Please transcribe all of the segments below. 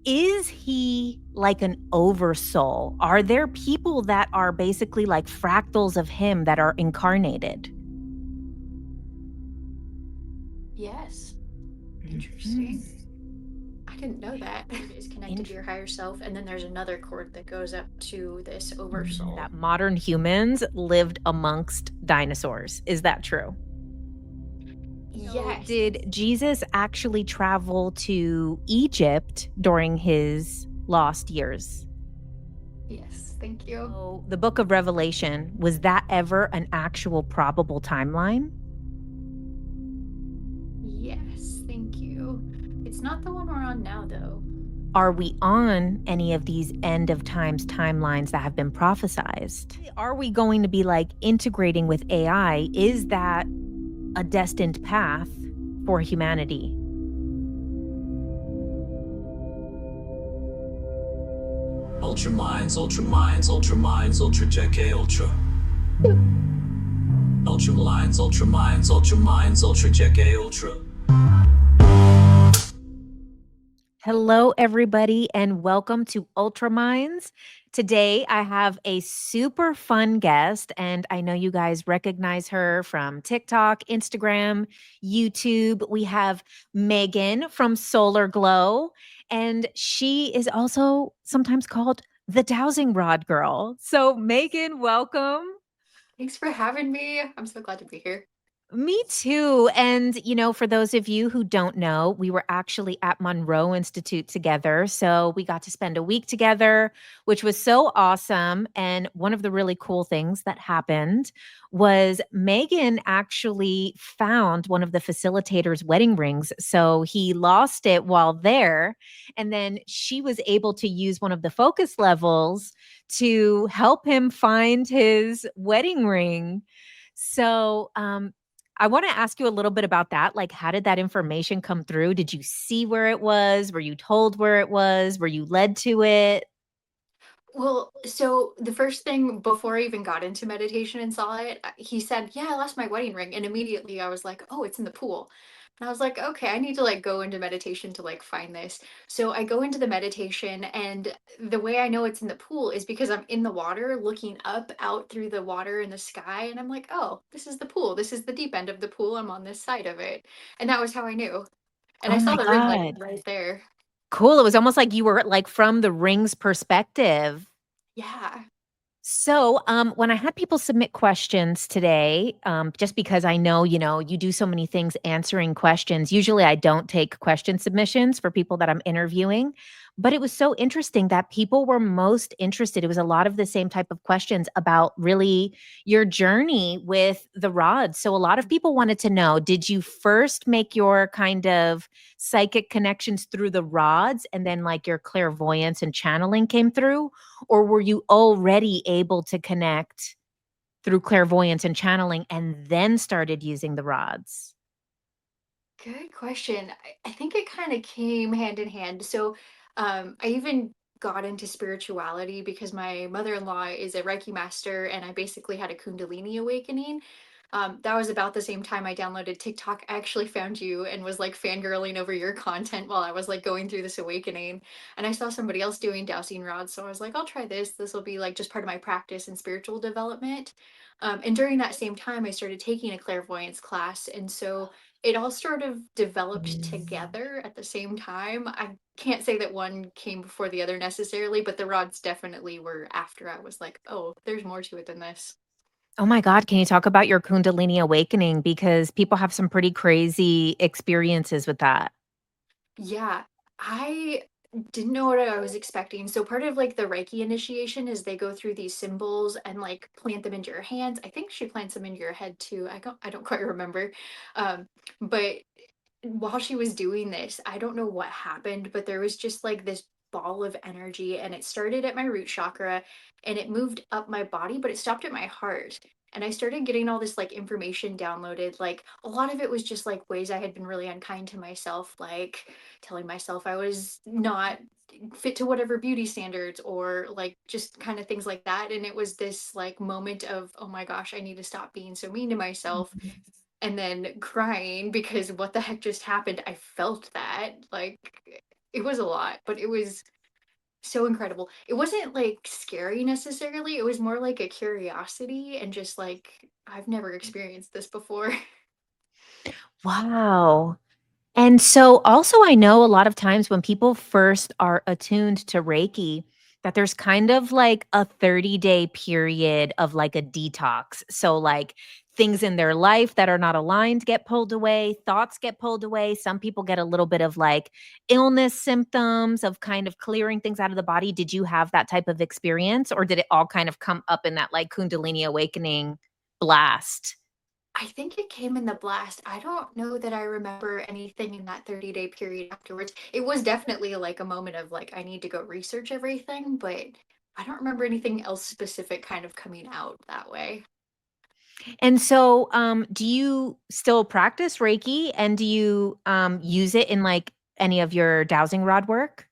Is he like an oversoul? Are there people that are basically like fractals of him that are incarnated? Yes. Interesting. Mhm. I didn't know that. It is connected to your higher self, and then there's another cord that goes up to this oversoul. That modern humans lived amongst dinosaurs. Is that true? So, Yes. did Jesus actually travel to Egypt during his lost years? Yes. Thank you. So, the book of Revelation, was that ever an actual probable timeline? Yes. Thank you. It's not the one we're on now, though. Are we on any of these end of times timelines that have been prophesized? Are we going to be like integrating with AI? Is that a destined path for humanity? Ultra minds, ultra minds, ultra minds, ultra JK, ultra. Ultra minds, ultra minds, ultra minds, ultra JK, ultra. Hello, everybody, and welcome to Ultra Minds. Today, I have a super fun guest, and I know you guys recognize her from TikTok, Instagram, YouTube. We have Megan from Solar Glow, and she is also sometimes called the Dowsing Rod Girl. So, Megan, welcome. Thanks for having me. I'm so glad to be here. Me too. And, for those of you who don't know, we were actually at Monroe Institute together. So we got to spend a week together, which was so awesome. And one of the really cool things that happened was Megan actually found one of the facilitators' wedding rings. So he lost it while there. And then she was able to use one of the focus levels to help him find his wedding ring. So, I want to ask you a little bit about that. Like, how did that information come through? Did you see where it was? Were you told where it was? Were you led to it? Well, so the first thing before I even got into meditation and saw it, he said, "Yeah, I lost my wedding ring." And immediately I was like, "Oh, it's in the pool." And I was like, "Okay, I need to like go into meditation to like find this." So I go into the meditation, and the way I know it's in the pool is because I'm in the water looking up out through the water in the sky, and I'm like, "Oh, this is the pool. This is the deep end of the pool. I'm on this side of it." And that was how I knew. And I Oh saw my the ring like God. right there. Cool. It was almost like you were like from the ring's perspective. Yeah. So, when I had people submit questions today, just because I know, you do so many things answering questions, usually I don't take question submissions for people that I'm interviewing. But it was so interesting that people were most interested. It was a lot of the same type of questions about really your journey with the rods. So, a lot of people wanted to know, did you first make your kind of psychic connections through the rods and then like your clairvoyance and channeling came through? Or were you already able to connect through clairvoyance and channeling and then started using the rods? Good question. I think it kind of came hand in hand. So, I even got into spirituality because my mother-in-law is a Reiki master, and I basically had a Kundalini awakening. That was about the same time I downloaded TikTok. I actually found you and was like fangirling over your content while I was like going through this awakening. And I saw somebody else doing dowsing rods. So I was like, I'll try this. This will be like just part of my practice and spiritual development. And during that same time, I started taking a clairvoyance class. And so it all sort of developed together at the same time. I can't say that one came before the other necessarily, but the rods definitely were after I was like, oh, there's more to it than this. Oh my God, can you talk about your Kundalini awakening? Because people have some pretty crazy experiences with that. Yeah, I didn't know what I was expecting. So part of like the Reiki initiation is they go through these symbols and like plant them into your hands. I think she plants them into your head too. I don't quite remember. Um, but while she was doing this, I don't know what happened, but there was just like this ball of energy, and it started at my root chakra and it moved up my body, but it stopped at my heart. And I started getting all this like information downloaded. Like a lot of it was just like ways I had been really unkind to myself, like telling myself I was not fit to whatever beauty standards, or like just kind of things like that. And it was this like moment of, oh my gosh, I need to stop being so mean to myself, and then crying because what the heck just happened? I felt that. Like, It was a lot, but it was so incredible. It wasn't like scary necessarily. It was more like a curiosity and just like I've never experienced this before. Wow. And so also I know a lot of times when people first are attuned to Reiki, that there's kind of like a 30-day period of like a detox. So like things in their life that are not aligned get pulled away, thoughts get pulled away. Some people get a little bit of like illness symptoms of kind of clearing things out of the body. Did you have that type of experience or did it all kind of come up in that like Kundalini awakening blast? I think it came in the blast. I don't know that I remember anything in that 30-day period afterwards. It was definitely like a moment of like, I need to go research everything, but I don't remember anything else specific kind of coming out that way. And so, do you still practice Reiki and do you use it in like any of your dowsing rod work?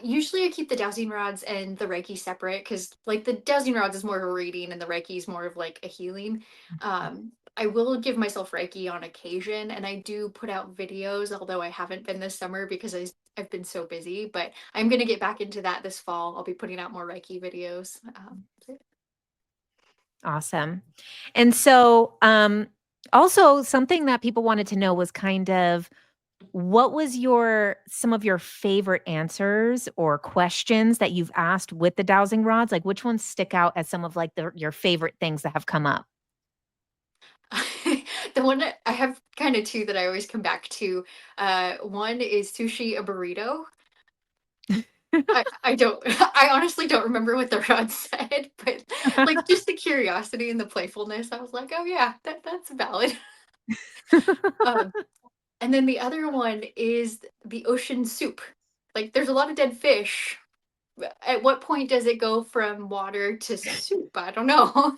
Usually I keep the dowsing rods and the Reiki separate because like the dowsing rods is more of a reading and the Reiki is more of like a healing. I will give myself Reiki on occasion and I do put out videos, although I haven't been this summer because I've been so busy, but I'm going to get back into that this fall. I'll be putting out more Reiki videos. Awesome. And so, also something that people wanted to know was kind of what was your some of your favorite answers or questions that you've asked with the dowsing rods? Like which ones stick out as some of like your favorite things that have come up? The one I have kind of two that I always come back to. One is sushi a burrito. I don't I honestly don't remember what the rod said, but like just the curiosity and the playfulness, I was like, oh yeah, that's valid. Um, and then the other one is the ocean soup. Like there's a lot of dead fish. At what point does it go from water to soup? I don't know.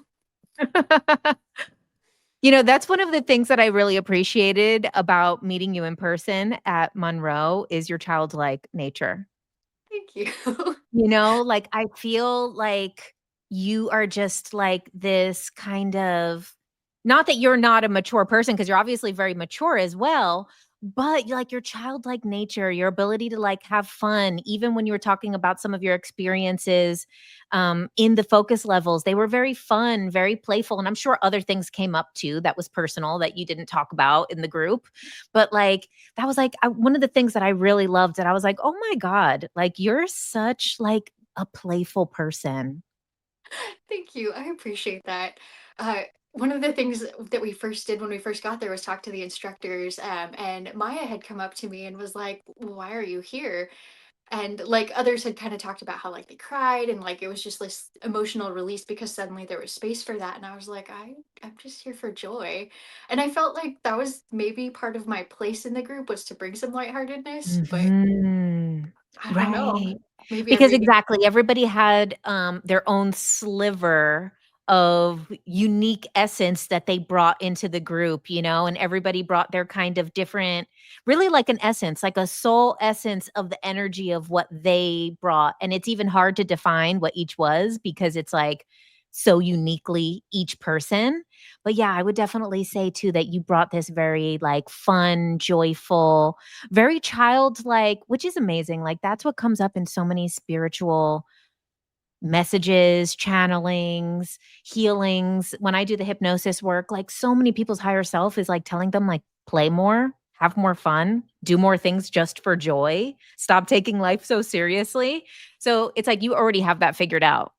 You know, that's one of the things that I really appreciated about meeting you in person at Monroe is your childlike nature. Thank you. You know, like, I feel like you are just, like, this kind of not that you're not a mature person, because 'cause you're obviously very mature as well, but, like, your childlike nature, your ability to, like, have fun, even when you were talking about some of your experiences, in the focus levels, they were very fun, very playful, and I'm sure other things came up too that was personal that you didn't talk about in the group, but, like, that was like one of the things that I really loved that I was like, "Oh my god, like you're such like a playful person." Thank you. I appreciate that. Uh, one of the things that we first did when we first got there was talk to the instructors. And Maya had come up to me and was like, "Why are you here?" And like others had kind of talked about how like they cried and like it was just this emotional release because suddenly there was space for that. And I was like, I'm just here for joy. And I felt like that was maybe part of my place in the group was to bring some lightheartedness, but Mhm. I don't know. Right. Maybe I'm Because reading. exactly, everybody had, their own sliver of unique essence that they brought into the group, you know, and everybody brought their kind of different really like an essence, like a soul essence of the energy of what they brought, and it's even hard to define what each was because it's, like, so uniquely each person. But, yeah, I would definitely say too that you brought this very, like, fun, joyful, very childlike, which is amazing, like, that's what comes up in so many spiritual messages, channelings, healings. When I do the hypnosis work, like, so many people's higher self is, like, telling them, like, "Play more, have more fun, do more things just for joy, stop taking life so seriously." So, it's like you already have that figured out.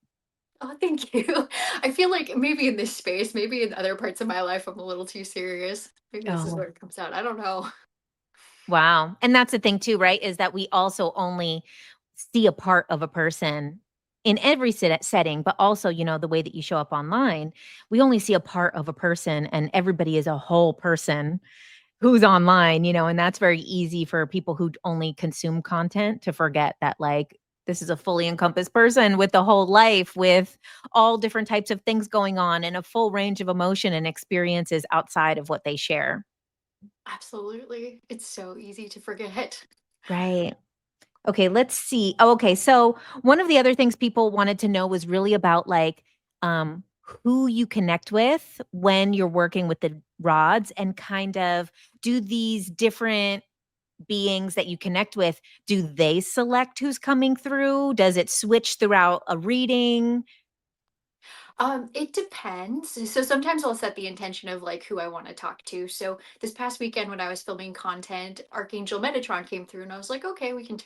Oh, thank you. I feel like maybe in this space, maybe in other parts of my life, I'm a little too serious. Maybe this is Oh. where it comes out. I don't know. Wow, and that's the thing too, right, is that we also only see a part of a person in every setting, but also, you know, the way that you show up online, we only see a part of a person, and everybody is a whole person who's online, you know, and that's very easy for people who only consume content to forget that, like, this is a fully encompassed person with a whole life, with all different types of things going on, and a full range of emotion and experiences outside of what they share. Absolutely. It's so easy to forget. Right. Okay, let's see. Oh, okay. So one of the other things people wanted to know was really about like who you connect with when you're working with the rods and kind of do these different beings that you connect with, do they select who's coming through? Does it switch throughout a reading? It depends. So sometimes I'll set the intention of like who I want to talk to. So this past weekend when I was filming content, Archangel Metatron came through and I was like, okay, we can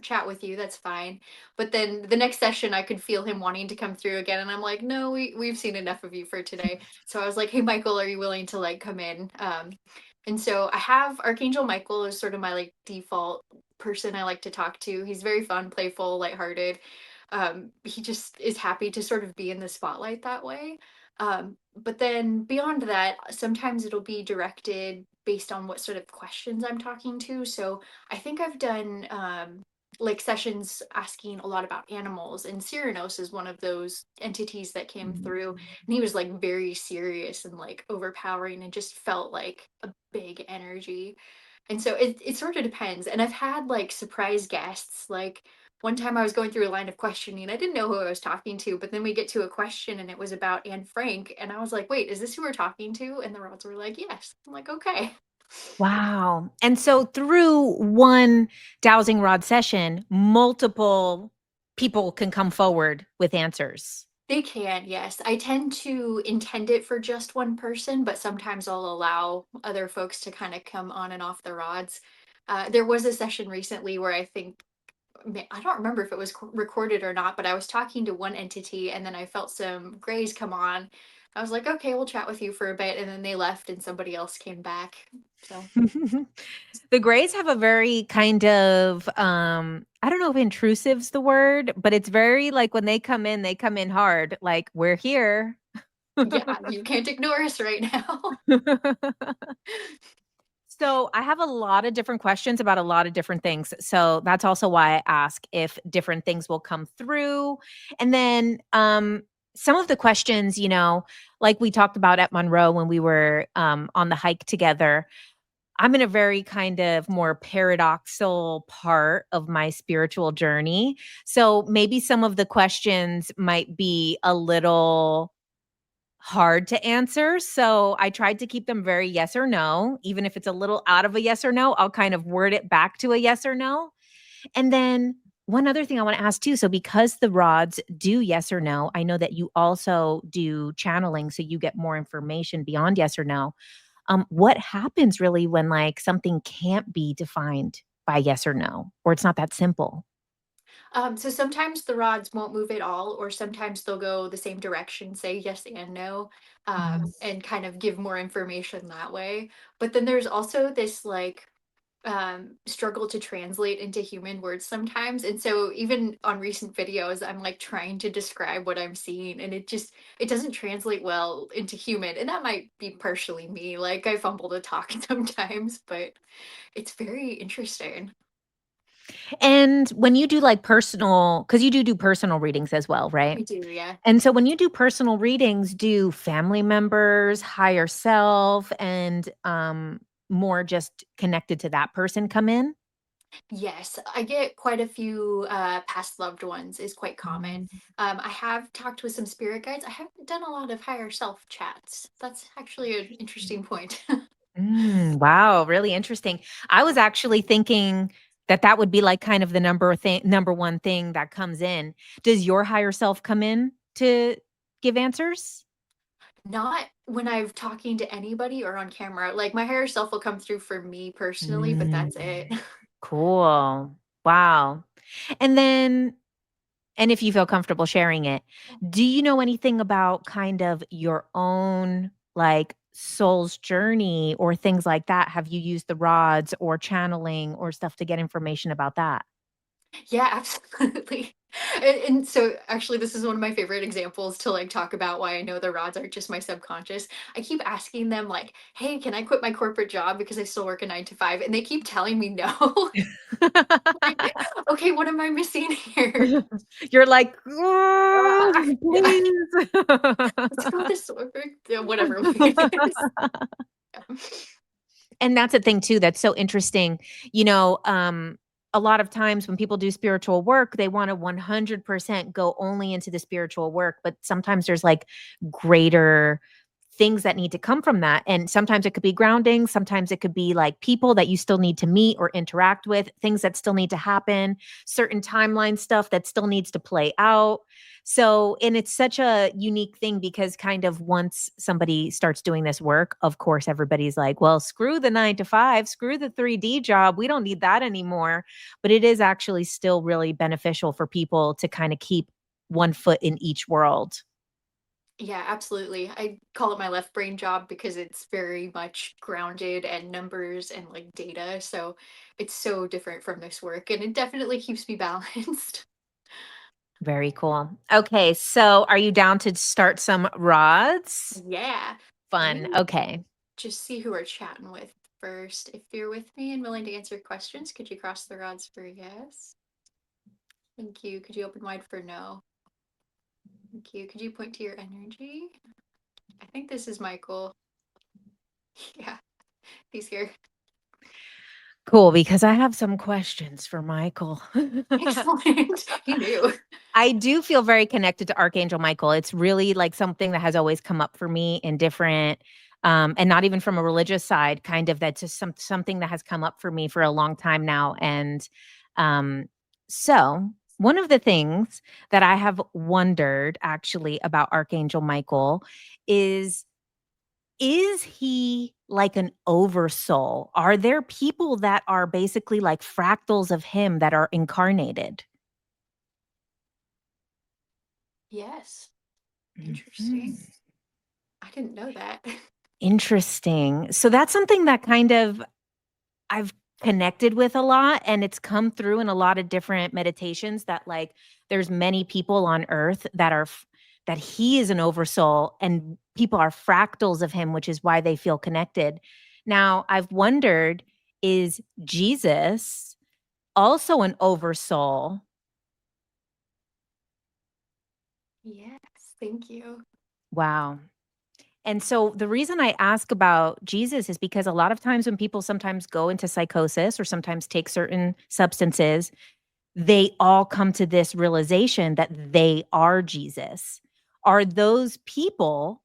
chat with you. That's fine. But then the next session I could feel him wanting to come through again. And I'm like, no, we've seen enough of you for today. So I was like, hey, Michael, are you willing to like come in? And so I have Archangel Michael as sort of my like default person I like to talk to. He's very fun, playful, lighthearted. He just is happy to sort of be in the spotlight that way. But then beyond that, sometimes it'll be directed based on what sort of questions I'm talking to. So I think I've done like sessions asking a lot about animals, and Cyranos is one of those entities that came through, and he was like very serious and like overpowering and just felt like a big energy. And so it sort of depends. And I've had like surprise guests. Like one time I was going through a line of questioning. I didn't know who I was talking to, but then we get to a question and it was about Anne Frank. And I was like, wait, is this who we're talking to? And the rods were like, yes. I'm like, okay. Wow. And so through one dowsing rod session, multiple people can come forward with answers. They can, yes. I tend to intend it for just one person, but sometimes I'll allow other folks to kind of come on and off the rods. There was a session recently where I don't remember if it was recorded or not, but I was talking to one entity and then I felt some grays come on. I was like, okay, we'll chat with you for a bit. And then they left and somebody else came back. So, The Greys have a very kind of I don't know if intrusive's the word, but it's very like when they come in hard, like we're here. yeah, you can't ignore us right now. So I have a lot of different questions about a lot of different things. So that's also why I ask if different things will come through. And then some of the questions, like we talked about at Monroe when we were on the hike together, I'm in a very kind of more paradoxical part of my spiritual journey. So maybe some of the questions might be a little hard to answer. So I tried to keep them very yes or no. Even if it's a little out of a yes or no, I'll kind of word it back to a yes or no. And then one other thing I want to ask too. So because the rods do yes or no, I know that you also do channeling. So you get more information beyond yes or no. What happens really when like something can't be defined by yes or no, or it's not that simple? So sometimes the rods won't move at all, or sometimes they'll go the same direction, say yes and no, Mhm. and kind of give more information that way. But then there's also this like struggle to translate into human words sometimes. And so even on recent videos, I'm like trying to describe what I'm seeing, and it doesn't translate well into human. And that might be partially me. Like I fumble to talk sometimes, but it's very interesting. And when you do like personal, because you do personal readings as well, right? I do, yeah. And so when you do personal readings, do family members, higher self, and more just connected to that person come in? Yes, I get quite a few past loved ones is quite common. Mm. I have talked with some spirit guides. I haven't done a lot of higher self chats. That's actually an interesting point. Wow, really interesting. I was actually thinking that that would be like kind of the number one thing that comes in. Does your higher self come in to give answers? Not when I'm talking to anybody or on camera. Like my higher self will come through for me personally, but Mm, that's it. cool. Wow. And then and if you feel comfortable sharing it, do you know anything about kind of your own like soul's journey or things like that? Have you used the rods or channeling or stuff to get information about that? Yeah, absolutely. And so actually this is one of my favorite examples to like talk about why I know the rods aren't just my subconscious. I keep asking them like, "Hey, can I quit my corporate job because I still work a 9 to 5?" And they keep telling me no. Like, okay, what am I missing here? You're like, Yeah, please. let's go this way. Yeah, whatever it is. Yeah. And that's a thing too that's so interesting. A lot of times when people do spiritual work, they want to 100% go only into the spiritual work, but sometimes there's like greater things that need to come from that. And sometimes it could be grounding, sometimes it could be like people that you still need to meet or interact with, things that still need to happen, certain timeline stuff that still needs to play out. So, and it's such a unique thing because kind of once somebody starts doing this work, of course, everybody's like, well, screw the 9 to 5, screw the 3D job. We don't need that anymore. But it is actually still really beneficial for people to kind of keep one foot in each world. Yeah, absolutely. I call it my left brain job because it's very much grounded and numbers and like data. So it's so different from this work and it definitely keeps me balanced. Very cool. Okay, so are you down to start some rods? Yeah. Let Fun. me Okay. just see who we're chatting with first. If you're with me and willing to answer questions, could you cross the rods for yes? Thank you. Could you open wide for no? Thank you. Could you point to your energy? I think this is Michael. Yeah, he's here. Cool, because I have some questions for Michael. Excellent. He knew. I do feel very connected to Archangel Michael. It's really like something that has always come up for me in different and not even from a religious side, kind of that's just something that has come up for me for a long time now. And um, so one of the things that I have wondered actually about Archangel Michael is is he like an oversoul? Are there people that are basically like fractals of him that are incarnated? Yes. Mhm. Interesting. I didn't know that. Interesting. So that's something that kind of I've connected with a lot, and it's come through in a lot of different meditations that like there's many people on earth that are that he is an oversoul and people are fractals of him, which is why they feel connected. Now, I've wondered, is Jesus also an oversoul? Yes, thank you. Wow. And so the reason I ask about Jesus is because a lot of times when people sometimes go into psychosis or sometimes take certain substances, they all come to this realization that they are Jesus. Are those people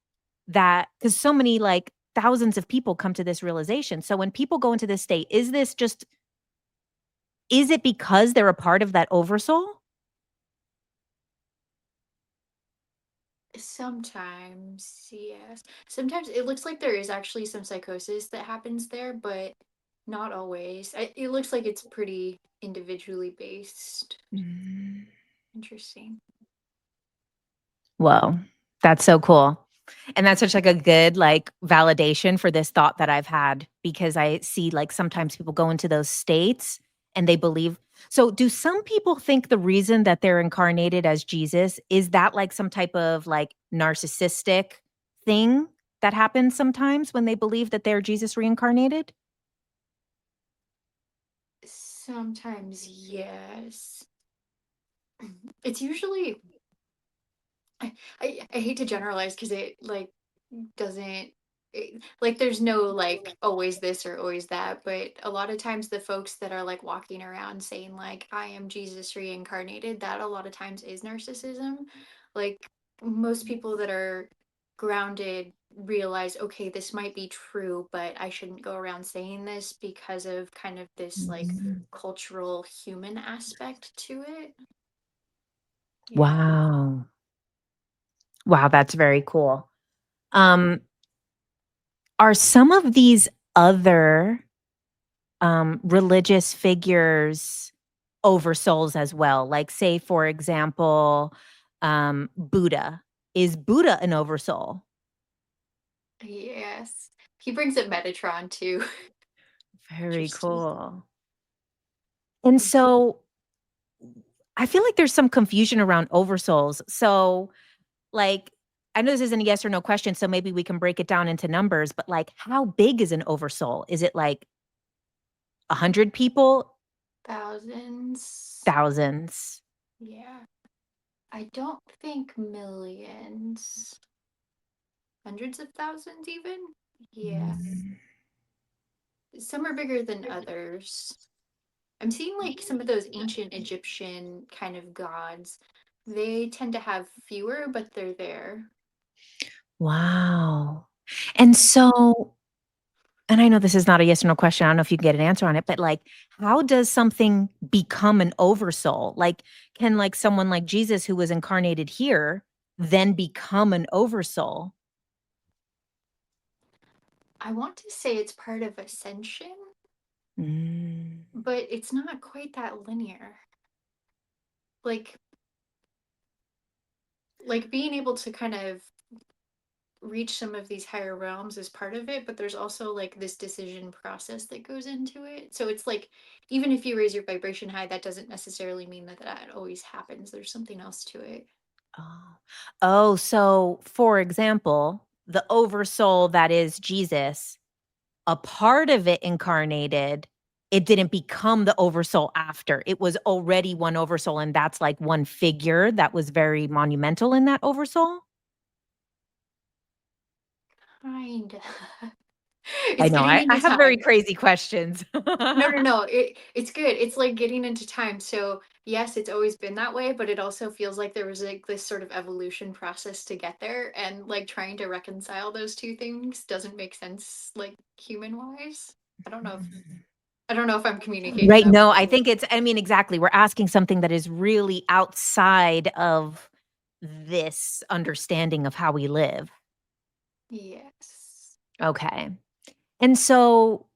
that, because so many like thousands of people come to this realization. So when people go into this state, is this just, is it because they're a part of that oversoul? Sometimes, yes. Sometimes it looks like there is actually some psychosis that happens there, but not always. It looks like it's pretty individually based. Mm. Interesting. Whoa, that's so cool. And that's such like a good like validation for this thought that I've had because I see like sometimes people go into those states and they believe. So do some people think the reason that they're incarnated as Jesus is that like some type of like narcissistic thing that happens sometimes when they believe that they're Jesus reincarnated? Sometimes, yes. It's usually I hate to generalize because it like doesn't like there's no like always this or always that, but a lot of times the folks that are like walking around saying like I am Jesus reincarnated, that a lot of times is narcissism. Like most people that are grounded realize okay, this might be true, but I shouldn't go around saying this because of kind of this like Mhm. cultural human aspect to it. Yeah. Wow. Wow, that's very cool. Um, are some of these other religious figures oversouls as well? Like, say, for example, Buddha. Is Buddha an oversoul? Yes. He brings up Metatron too. Very Interesting. cool. And so I feel like there's some confusion around oversouls. So, like, I know this isn't a yes or no question, so maybe we can break it down into numbers, but like, how big is an oversoul? Is it like 100 people? Thousands. Thousands? Yeah. I don't think millions. Hundreds of thousands, even? Yeah. Mm. Some are bigger than others. I'm seeing like some of those ancient Egyptian kind of gods. They tend to have fewer, but they're there. Wow. And so, and I know this is not a yes or no question. I don't know if you can get an answer on it, but like, how does something become an oversoul? Like, can like someone like Jesus who was incarnated here then become an oversoul? I want to say it's part of ascension, Mm. but it's not quite that linear. Like being able to kind of reach some of these higher realms is part of it, but there's also like this decision process that goes into it. So it's like even if you raise your vibration high, that doesn't necessarily mean that that always happens. There's something else to it. Oh. Oh, so for example, the oversoul that is Jesus, a part of it incarnated, it didn't become the oversoul after. It was already one oversoul, and that's like one figure that was very monumental in that oversoul? Kind of. I It's know, getting I into have very time. crazy questions. No, no, no. It's good. It's like getting into time. So yes, it's always been that way, but it also feels like there was like this sort of evolution process to get there, and like trying to reconcile those two things doesn't make sense, like human wise. I don't know if I don't know if I'm communicating Right, that no, I well. think it's I mean, exactly, we're asking something that is really outside of this understanding of how we live. Yes. Okay. And so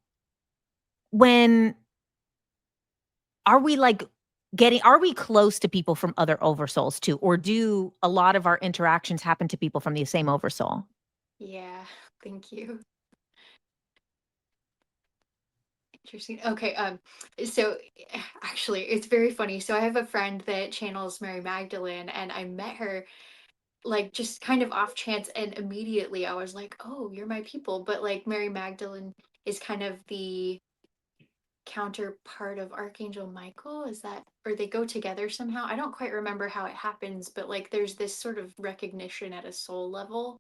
when are we like getting are we close to people from other oversouls too? Or do a lot of our interactions happen to people from the same oversoul? Yeah. Thank you. Interesting. Okay. So actually, it's very funny. So I have a friend that channels Mary Magdalene, and I met her like just kind of off chance, and immediately I was like, "Oh, you're my people." But like Mary Magdalene is kind of the counterpart of Archangel Michael. Is that, or they go together somehow? I don't quite remember how it happens, but like there's this sort of recognition at a soul level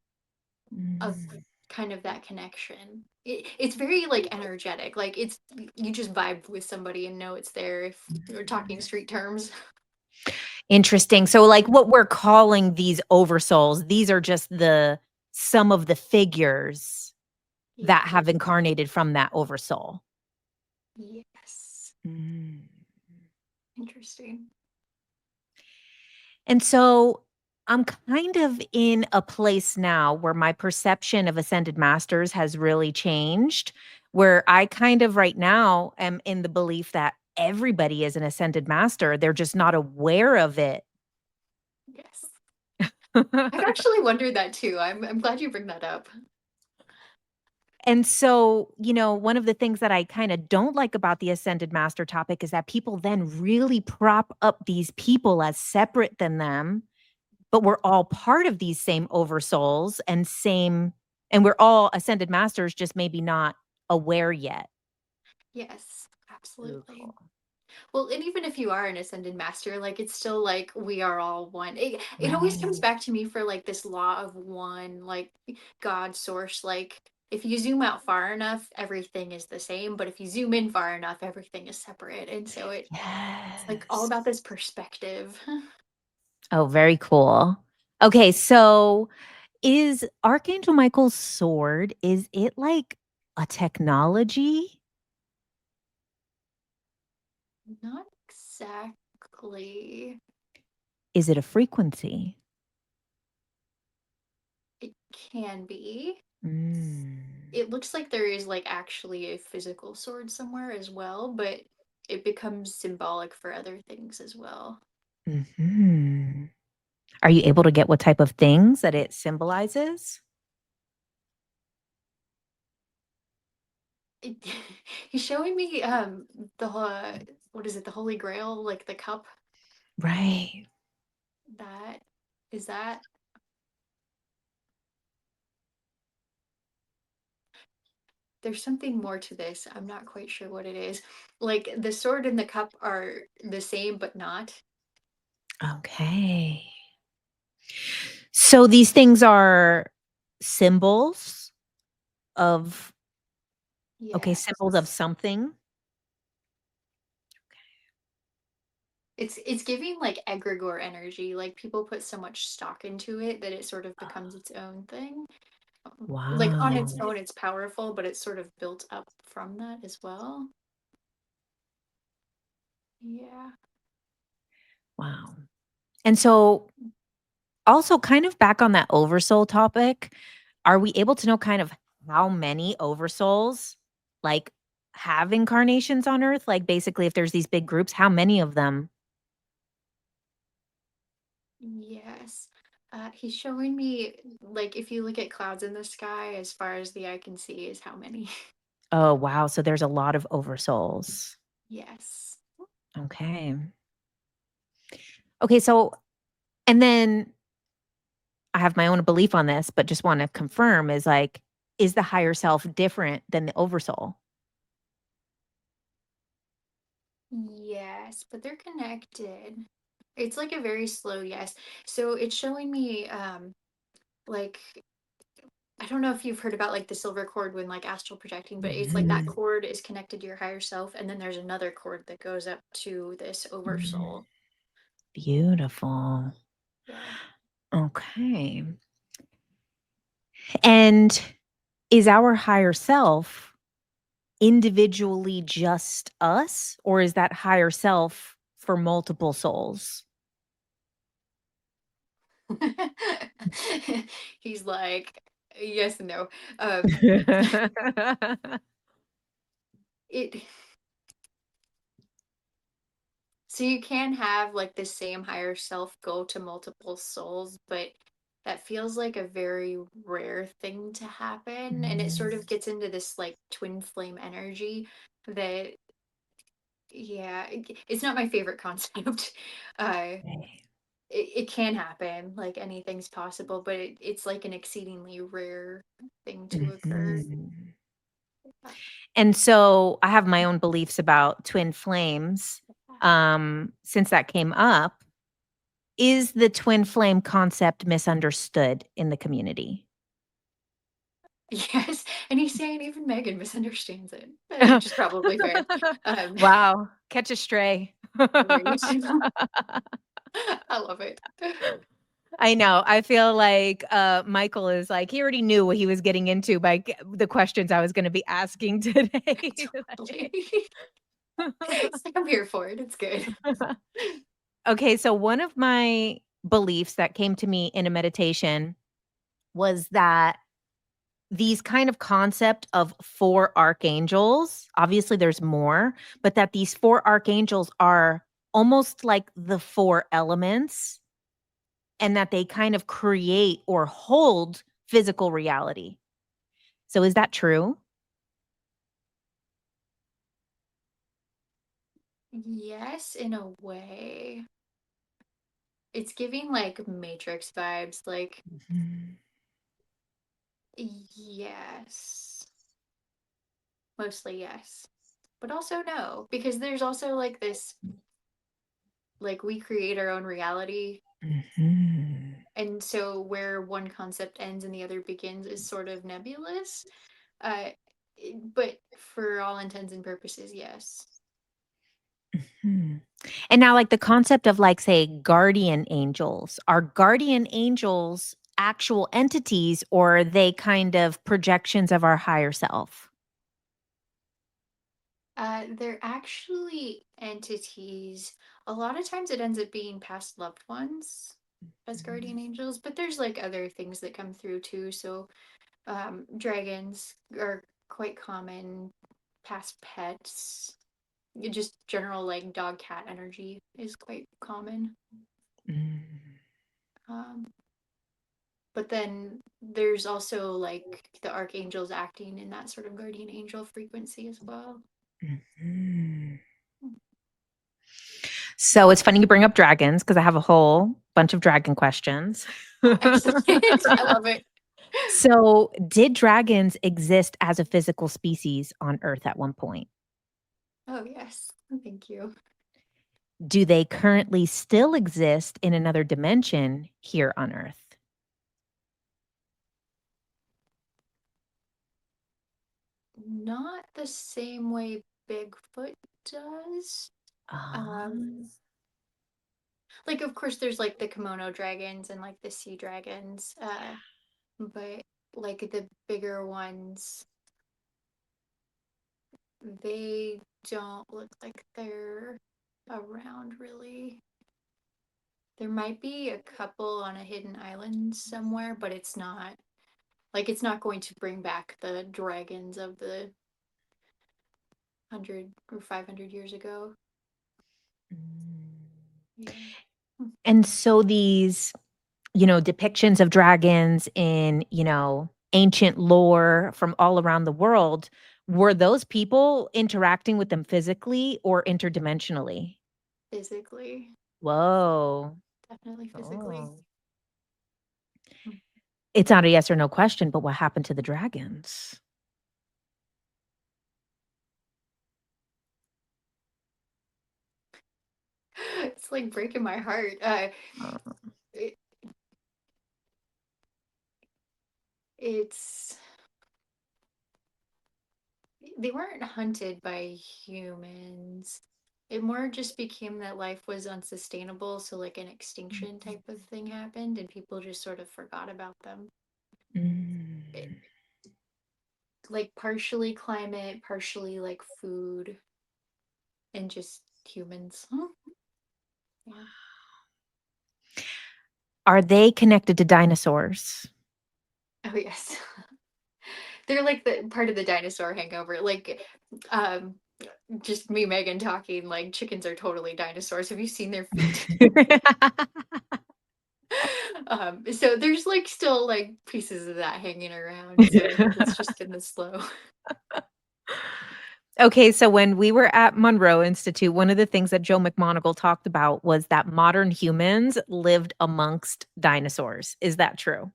of Mm. kind of that connection. It's very like energetic. Like it's you just vibe with somebody and know it's there if you're talking street terms. Interesting. So like what we're calling these oversouls, these are just the some of the figures that Yeah. have incarnated from that oversoul. Yes. Mm. Interesting. And so I'm kind of in a place now where my perception of ascended masters has really changed, where I kind of right now am in the belief that everybody is an ascended master. They're just not aware of it. Yes. I've actually wondered that too. I'm glad you bring that up. And so, one of the things that I kind of don't like about the ascended master topic is that people then really prop up these people as separate than them, but we're all part of these same oversouls and we're all ascended masters, just maybe not aware yet. Yes, Ooh, absolutely. cool. Well, and even if you are an ascended master, like it's still like we are all one. It always comes Right. back to me for like this law of one, like God source. Like if you zoom out far enough, everything is the same. But if you zoom in far enough, everything is separate. And so it's like all Yes. about this perspective. Oh, very cool. Okay, so is Archangel Michael's sword, is it like a technology? Not exactly. Is it a frequency? It can be. Mm. It looks like there is like actually a physical sword somewhere as well, but it becomes symbolic for other things as well. Mhm. Are you able to get what type of things that it symbolizes? It, he's showing me the what is it, the Holy Grail, like the cup. Right. That is that. There's something more to this. I'm not quite sure what it is. Like the sword and the cup are the same, but not. Okay. So these things are symbols of okay, symbols of Yes. something? It's giving like egregore energy. Like people put so much stock into it that it sort of becomes its own thing. Like on its Wow. own, it's powerful, but it's sort of built up from that as well. Yeah. Wow. And so also kind of back on that oversoul topic, are we able to know kind of how many oversouls like have incarnations on Earth? Like basically if there's these big groups, how many of them? Yes. He's showing me, like, if you look at clouds in the sky, as far as the eye can see, is how many. Oh, wow. So there's a lot of oversouls. Yes. Okay. Okay, so and then I have my own belief on this, but just want to confirm is like, is the higher self different than the oversoul? Yes, but they're connected. It's like a very slow yes. So it's showing me, like, I don't know if you've heard about like the silver cord when like astral projecting, but it's like that Mhm. cord is connected to your higher self, and then there's another cord that goes up to this Mm, oversoul. beautiful. Yeah. Okay. And is our higher self individually just us, or is that higher self for multiple souls? He's like, yes and no. Um, it So you can have like the same higher self go to multiple souls, but that feels like a very rare thing to happen. And it sort of Mm, gets into this like twin flame energy that, yeah, it's not my favorite concept. Uh, okay. it can happen, like anything's possible, but it's like an exceedingly rare thing to occur. Mhm. And so I have my own beliefs about twin flames. Since that came up, is the twin flame concept misunderstood in the community? Yes, and he's saying even Megan misunderstands it, which is probably fair. Um, Wow, catch a stray. right. I love it. I know. I feel like Michael is like he already knew what he was getting into by the questions I was going to be asking today. Totally. It's like I'm here for it. It's good. Okay, so one of my beliefs that came to me in a meditation was that these kind of concept of 4 archangels, obviously there's more, but that these 4 archangels are almost like the 4 elements and that they kind of create or hold physical reality. So is that true? Yes, in a way. It's giving like Matrix vibes. Like, Mhm. yes. Mostly yes. But also no. Because there's also like this, like, we create our own reality. Mhm. And so where one concept ends and the other begins is sort of nebulous. Uh, but for all intents and purposes, yes. Mhm. And now, like the concept of, like, say, guardian angels, are guardian angels actual entities or are they kind of projections of our higher self? They're actually entities. A lot of times it ends up being past loved ones as guardian angels, but there's like other things that come through too. So, dragons are quite common, past pets, just general like dog cat energy is quite common. Mm, Um, but then there's also like the archangels acting in that sort of guardian angel frequency as well. mhm. So it's funny you bring up dragons because I have a whole bunch of dragon questions. Oh, excellent. I love it. So, did dragons exist as a physical species on Earth at one point? Oh, yes. Thank you. Do they currently still exist in another dimension here on Earth? Not the same way Bigfoot does. Ah. Um, of course, there's like the kimono dragons and like the sea dragons. But like the bigger ones, they don't look like they're around really. There might be a couple on a hidden island somewhere, but it's not going to bring back the dragons of the 100 or 500 years ago. Yeah. And so these, depictions of dragons in, ancient lore from all around the world, were those people interacting with them physically or interdimensionally? Physically. Whoa. Definitely physically. Oh. It's not a yes or no question, but what happened to the dragons? It's like breaking my heart. Uh, It, it's they weren't hunted by humans. It more just became that life was unsustainable, so like an extinction type of thing happened, and people just sort of forgot about them. It, mm. like partially climate, partially like food, and just humans. Yeah. Are they connected to dinosaurs? Oh yes. They're like the part of the dinosaur hangover. Like um just me, Megan, talking like chickens are totally dinosaurs. Have you seen their feet? So there's like still like pieces of that hanging around. So I think it's just in the slow. Okay, so when we were at Monroe Institute, one of the things that Joe McMoneagle talked about was that modern humans lived amongst dinosaurs. Is that true?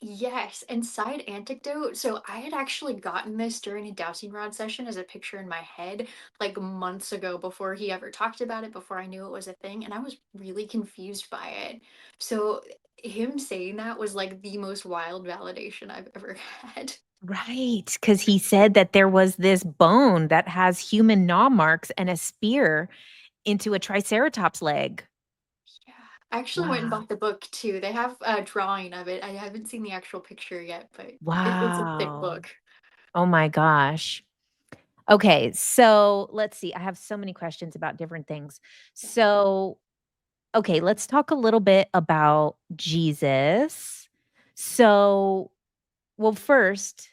Yes, and side anecdote. So I had actually gotten this during a dowsing rod session as a picture in my head, like months ago before he ever talked about it, before I knew it was a thing, and I was really confused by it. So him saying that was like the most wild validation I've ever had. Right, because he said that there was this bone that has human gnaw marks and a spear into a triceratops leg. Yeah. I actually went and Wow. bought the book too. They have a drawing of it. I haven't seen the actual picture yet, but it's a thick Wow. book. Oh my gosh. Okay, so let's see. I have so many questions about different things. Yeah. So, okay, let's talk a little bit about Jesus. So, well, first,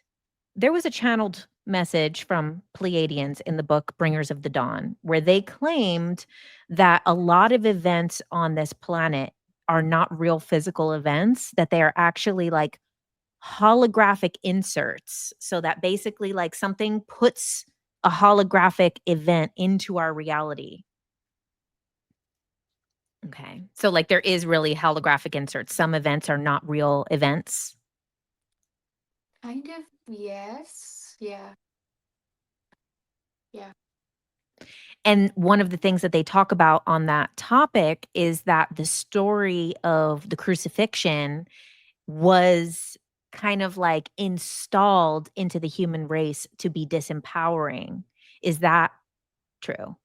there was a channeled message from Pleiadians in the book Bringers of the Dawn, where they claimed that a lot of events on this planet are not real physical events, that they are actually like holographic inserts. So that basically, like, something puts a holographic event into our reality. Okay. So, like, there is really holographic inserts. Some events are not real events. Kind of, yes. Yeah. Yeah. And one of the things that they talk about on that topic is that the story of the crucifixion was kind of like installed into the human race to be disempowering. Is that true?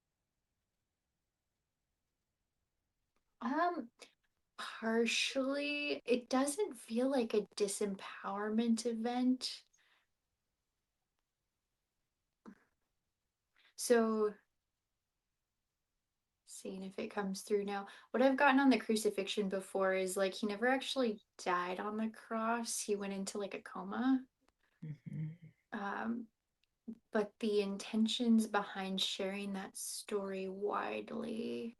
Um, Partially, it doesn't feel like a disempowerment event. So, seeing if it comes through now. What I've gotten on the crucifixion before is like he never actually died on the cross. He went into like a coma. Mhm. Um, but the intentions behind sharing that story widely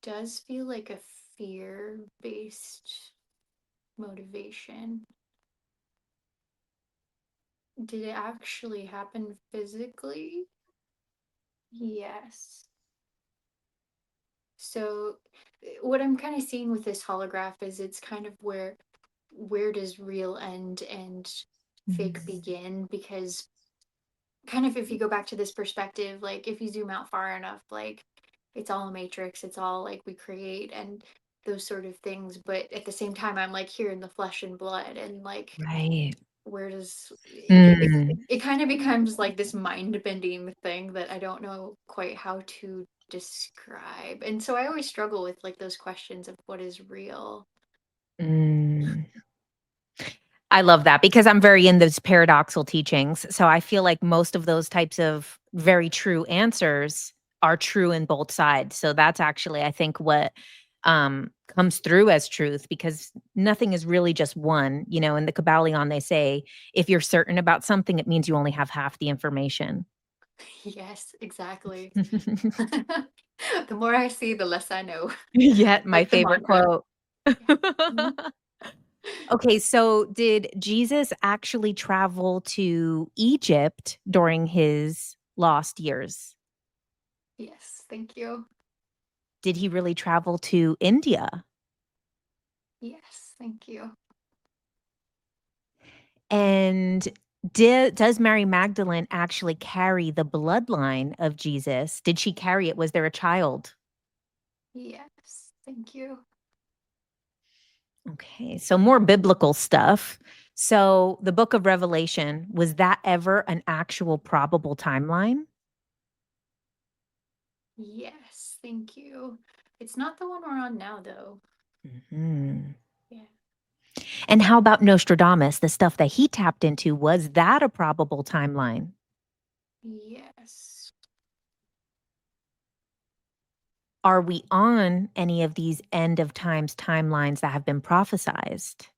does feel like a fear-based motivation. Did it actually happen physically? Yes. So what I'm kind of seeing with this holograph is it's kind of where does real end and fake Mhm. begin? Because kind of if you go back to this perspective, like if you zoom out far enough, like it's all a matrix, it's all like we create and those sort of things. But at the same time, I'm like here in the flesh and blood and like Right. where does Mm. it kind of becomes like this mind bending thing that I don't know quite how to describe. And so I always struggle with like those questions of what is real. Mm. I love that because I'm very in those paradoxal teachings. So I feel like most of those types of very true answers are true in both sides. So that's actually, I think, what comes through as truth because nothing is really just one. You know, in the Kabbalion, they say if you're certain about something, it means you only have half the information. Yes, exactly. The more I see, the less I know. Yet, my Like the favorite mantra. quote. Yeah. Mhm. Okay, so did Jesus actually travel to Egypt during his lost years? Yes, thank you. Did he really travel to India? Yes, thank you. And does Mary Magdalene actually carry the bloodline of Jesus? Did she carry it? Was there a child? Yes, thank you. Okay, so more biblical stuff. So the book of Revelation, was that ever an actual probable timeline? Yes, thank you. It's not the one we're on now, though. Mhm. Yeah. And how about Nostradamus, the stuff that he tapped into? Was that a probable timeline? Yes. Are we on any of these end of times timelines that have been prophesized?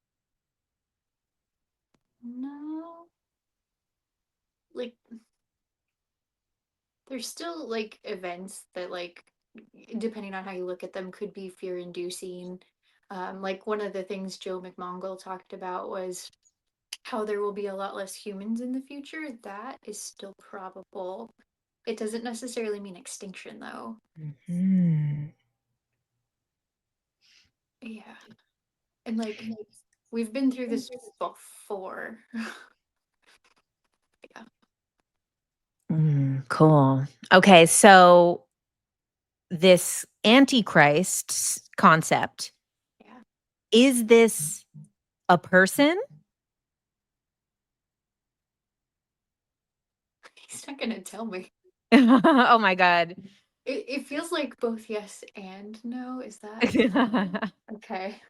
No. Like, there's still like events that like depending on how you look at them could be fear inducing. Like one of the things Joe McMongol talked about was how there will be a lot less humans in the future. That is still probable. It doesn't necessarily mean extinction though. Mhm. Yeah. And like we've been through this before. Yeah. Cool. Okay, so this Antichrist concept, Yeah. is this a person? He's not gonna tell me. Oh my God. It feels like both yes and no. Is that okay?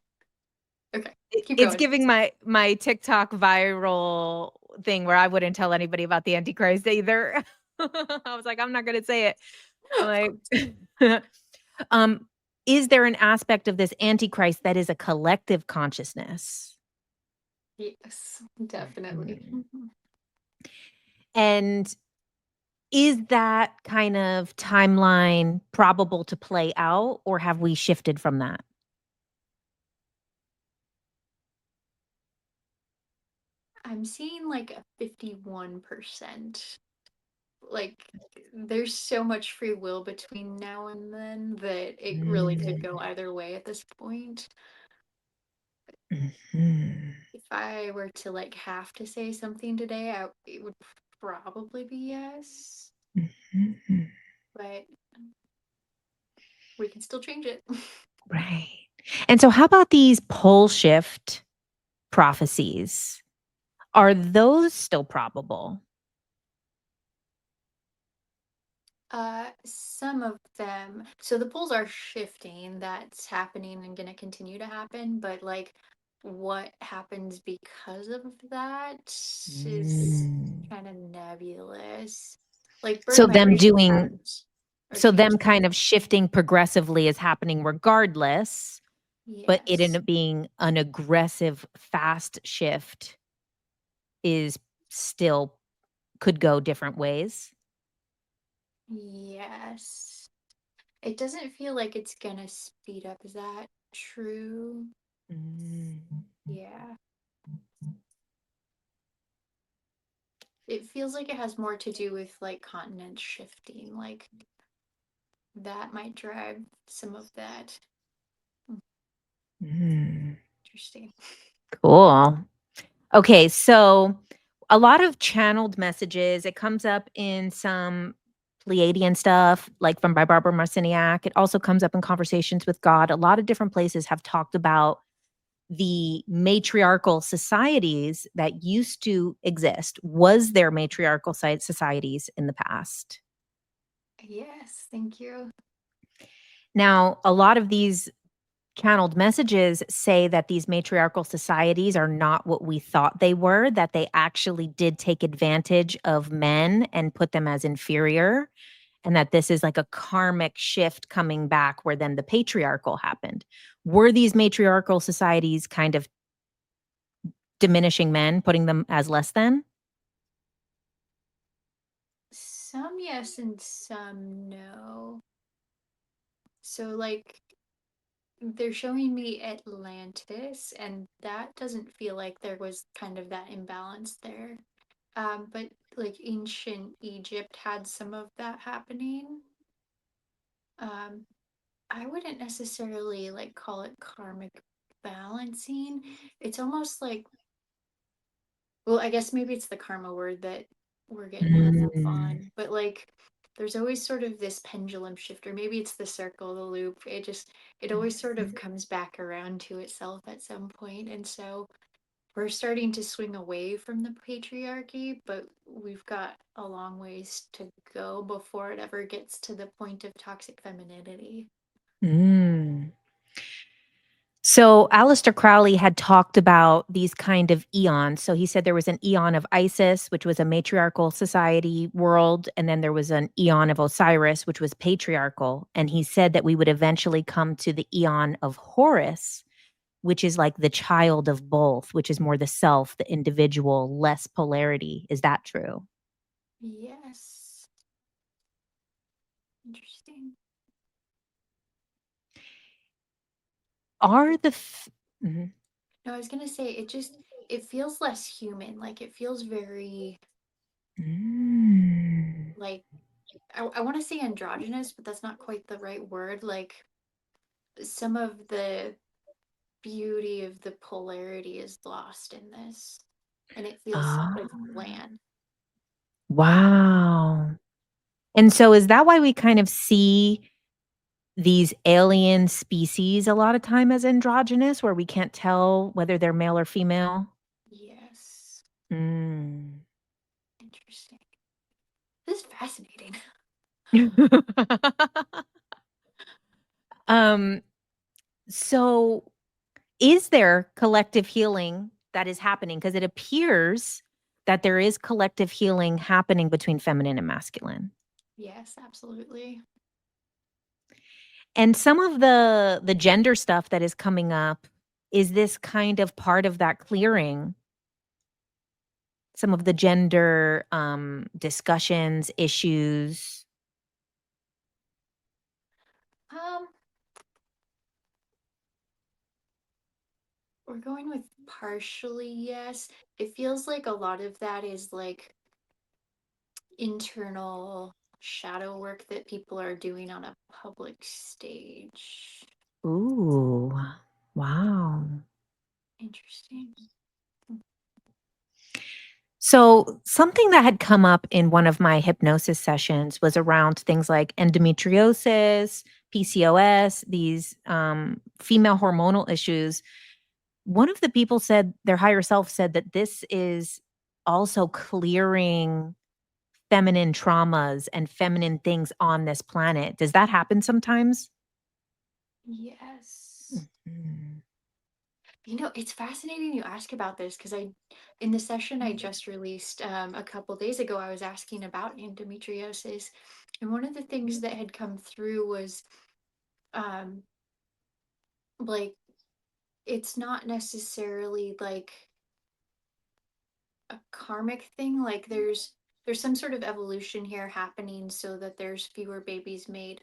Okay. Keep It's going. giving my TikTok viral thing where I wouldn't tell anybody about the Antichrist either. I was like, I'm not gonna say it. I'm like, um, is there an aspect of this Antichrist that is a collective consciousness? Yes, definitely. Mhm. And is that kind of timeline probable to play out, or have we shifted from that? I'm seeing like a 51%. Like there's so much free will between now and then that it really could go Mm. either way at this point. Mhm. If I were to like have to say something today, it would probably be yes, Mhm. but we can still change it. Right. And so how about these pole shift prophecies? Are those still probable? Some of them. So the poles are shifting. That's happening and going to continue to happen. But like, what happens because of that is Mm. kind of nebulous. Like birth So them migration doing patterns are so them changing. kind of shifting progressively is happening regardless, but it Yes. ended up being an aggressive fast shift is still could go different ways. Yes. It doesn't feel like it's gonna speed up. Is that true? Mm. Yeah. It feels like it has more to do with like continent shifting. Like that might drive some of that. Hmm, Mm. interesting. Cool. Okay, so a lot of channeled messages, it comes up in some Pleiadian stuff, like from by Barbara Marciniak. It also comes up in Conversations with God. A lot of different places have talked about the matriarchal societies that used to exist. Was there matriarchal societies in the past? Yes, thank you. Now, a lot of these channeled messages say that these matriarchal societies are not what we thought they were, that they actually did take advantage of men and put them as inferior, and that this is like a karmic shift coming back where then the patriarchal happened. Were these matriarchal societies kind of diminishing men, putting them as less than? Some yes and some no. So like they're showing me Atlantis, and that doesn't feel like there was kind of that imbalance there. But like ancient Egypt had some of that happening. Um, I wouldn't necessarily like call it karmic balancing. It's almost like, well, I guess maybe it's the karma word that we're getting hung up Mm. on, but like there's always sort of this pendulum shift, or maybe it's the circle, the loop. It always sort of comes back around to itself at some point. And so we're starting to swing away from the patriarchy, but we've got a long ways to go before it ever gets to the point of toxic femininity. Mm. So Aleister Crowley had talked about these kind of eons. So he said there was an eon of Isis, which was a matriarchal society world, and then there was an eon of Osiris, which was patriarchal. And he said that we would eventually come to the eon of Horus, which is like the child of both, which is more the self, the individual, less polarity. Is that true? Yes. Interesting. Are the Mhm. No, I was gonna say it feels less human. Like it feels very Mm. like I want to say androgynous, but that's not quite the right word. Like some of the beauty of the polarity is lost in this, and it feels Ah, like bland. wow. And so is that why we kind of see these alien species a lot of time as androgynous, where we can't tell whether they're male or female? Yes. Mm. Interesting. This is fascinating. Um, so is there collective healing that is happening? Because it appears that there is collective healing happening between feminine and masculine. Yes, absolutely. And some of the gender stuff that is coming up, is this kind of part of that clearing? Some of the gender, discussions, issues? Um, we're going with partially yes. It feels like a lot of that is like internal shadow work that people are doing on a public stage. Ooh, wow. Interesting. So, something that had come up in one of my hypnosis sessions was around things like endometriosis, PCOS, these, female hormonal issues. One of the people said their higher self said that this is also clearing feminine traumas and feminine things on this planet. Does that happen sometimes? Yes. Mhm. You know, it's fascinating you ask about this because in the session I just released a couple days ago, I was asking about endometriosis. And one of the things that had come through was um, like, it's not necessarily like a karmic thing. Like, there's some sort of evolution here happening so that there's fewer babies made.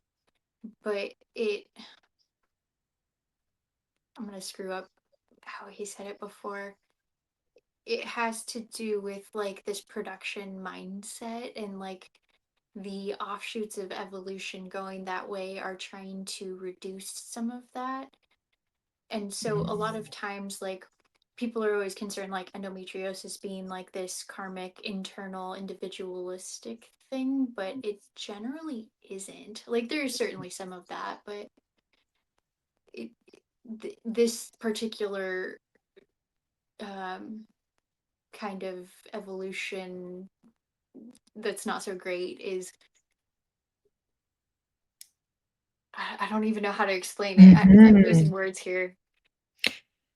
But I'm gonna screw up how he said it before. It has to do with like this production mindset, and like the offshoots of evolution going that way are trying to reduce some of that. And so a lot of times like people are always concerned like endometriosis being like this karmic internal individualistic thing, but it generally isn't. Like there's certainly some of that, but it, this particular um kind of evolution that's not so great is I don't even know how to explain it. I'm losing words here.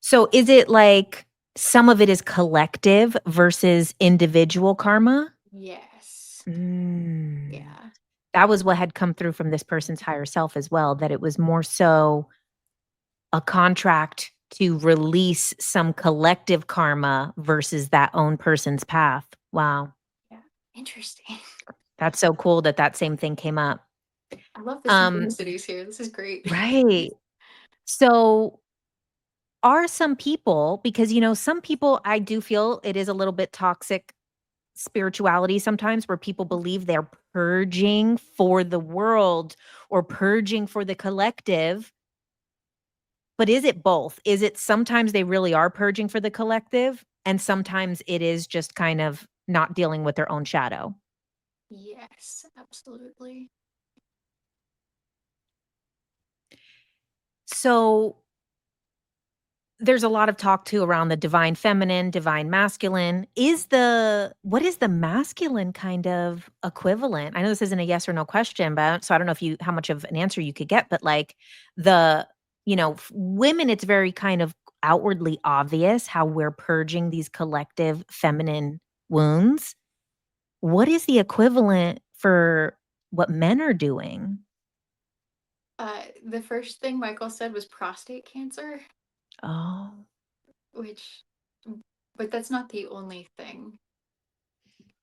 So is it like some of it is collective versus individual karma? Yes. Mm. Yeah. That was what had come through from this person's higher self as well, that it was more so a contract to release some collective karma versus that own person's path. Wow. Yeah. Interesting. That's so cool that that same thing came up. I love the Um, synchronicities here. This is great. right. So are some people, because some people, I do feel it is a little bit toxic spirituality sometimes, where people believe they're purging for the world or purging for the collective. But is it both? Is it sometimes they really are purging for the collective, and sometimes it is just kind of not dealing with their own shadow? Yes, absolutely. So there's a lot of talk too around the divine feminine, divine masculine. What is the masculine kind of equivalent? I know this isn't a yes or no question, but so I don't know how much of an answer you could get, but like the, women, it's very kind of outwardly obvious how we're purging these collective feminine wounds. What is the equivalent for what men are doing? The first thing Michael said was prostate cancer, Oh. which, but that's not the only thing.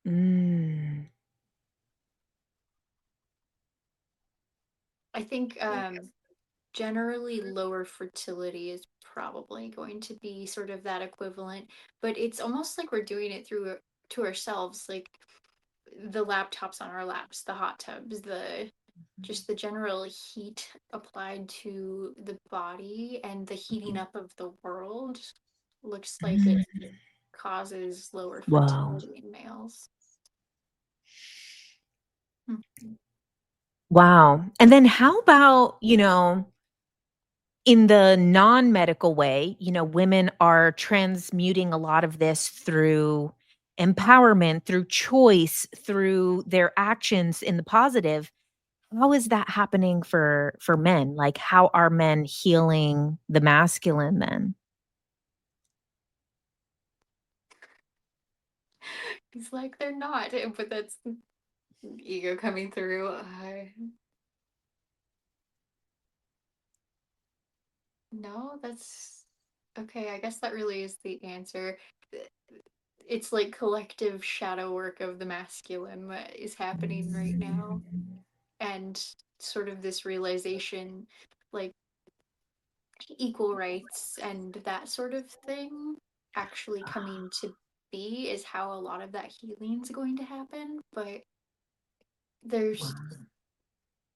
Mm. I think generally lower fertility is probably going to be sort of that equivalent, but it's almost like we're doing it through to ourselves, like the laptops on our laps, the hot tubs, the just the general heat applied to the body and the heating up of the world looks like it causes lower Wow. fertility in males. Mhm. Wow. And then how about, in the non-medical way, women are transmuting a lot of this through empowerment, through choice, through their actions in the positive. How is that happening for men? Like, how are men healing the masculine then? It's like they're not, but that's ego coming through. No, that's okay. I guess that really is the answer. It's like collective shadow work of the masculine that is happening right now. And sort of this realization, like equal rights and that sort of thing actually coming to be is how a lot of that healing is going to happen. But there's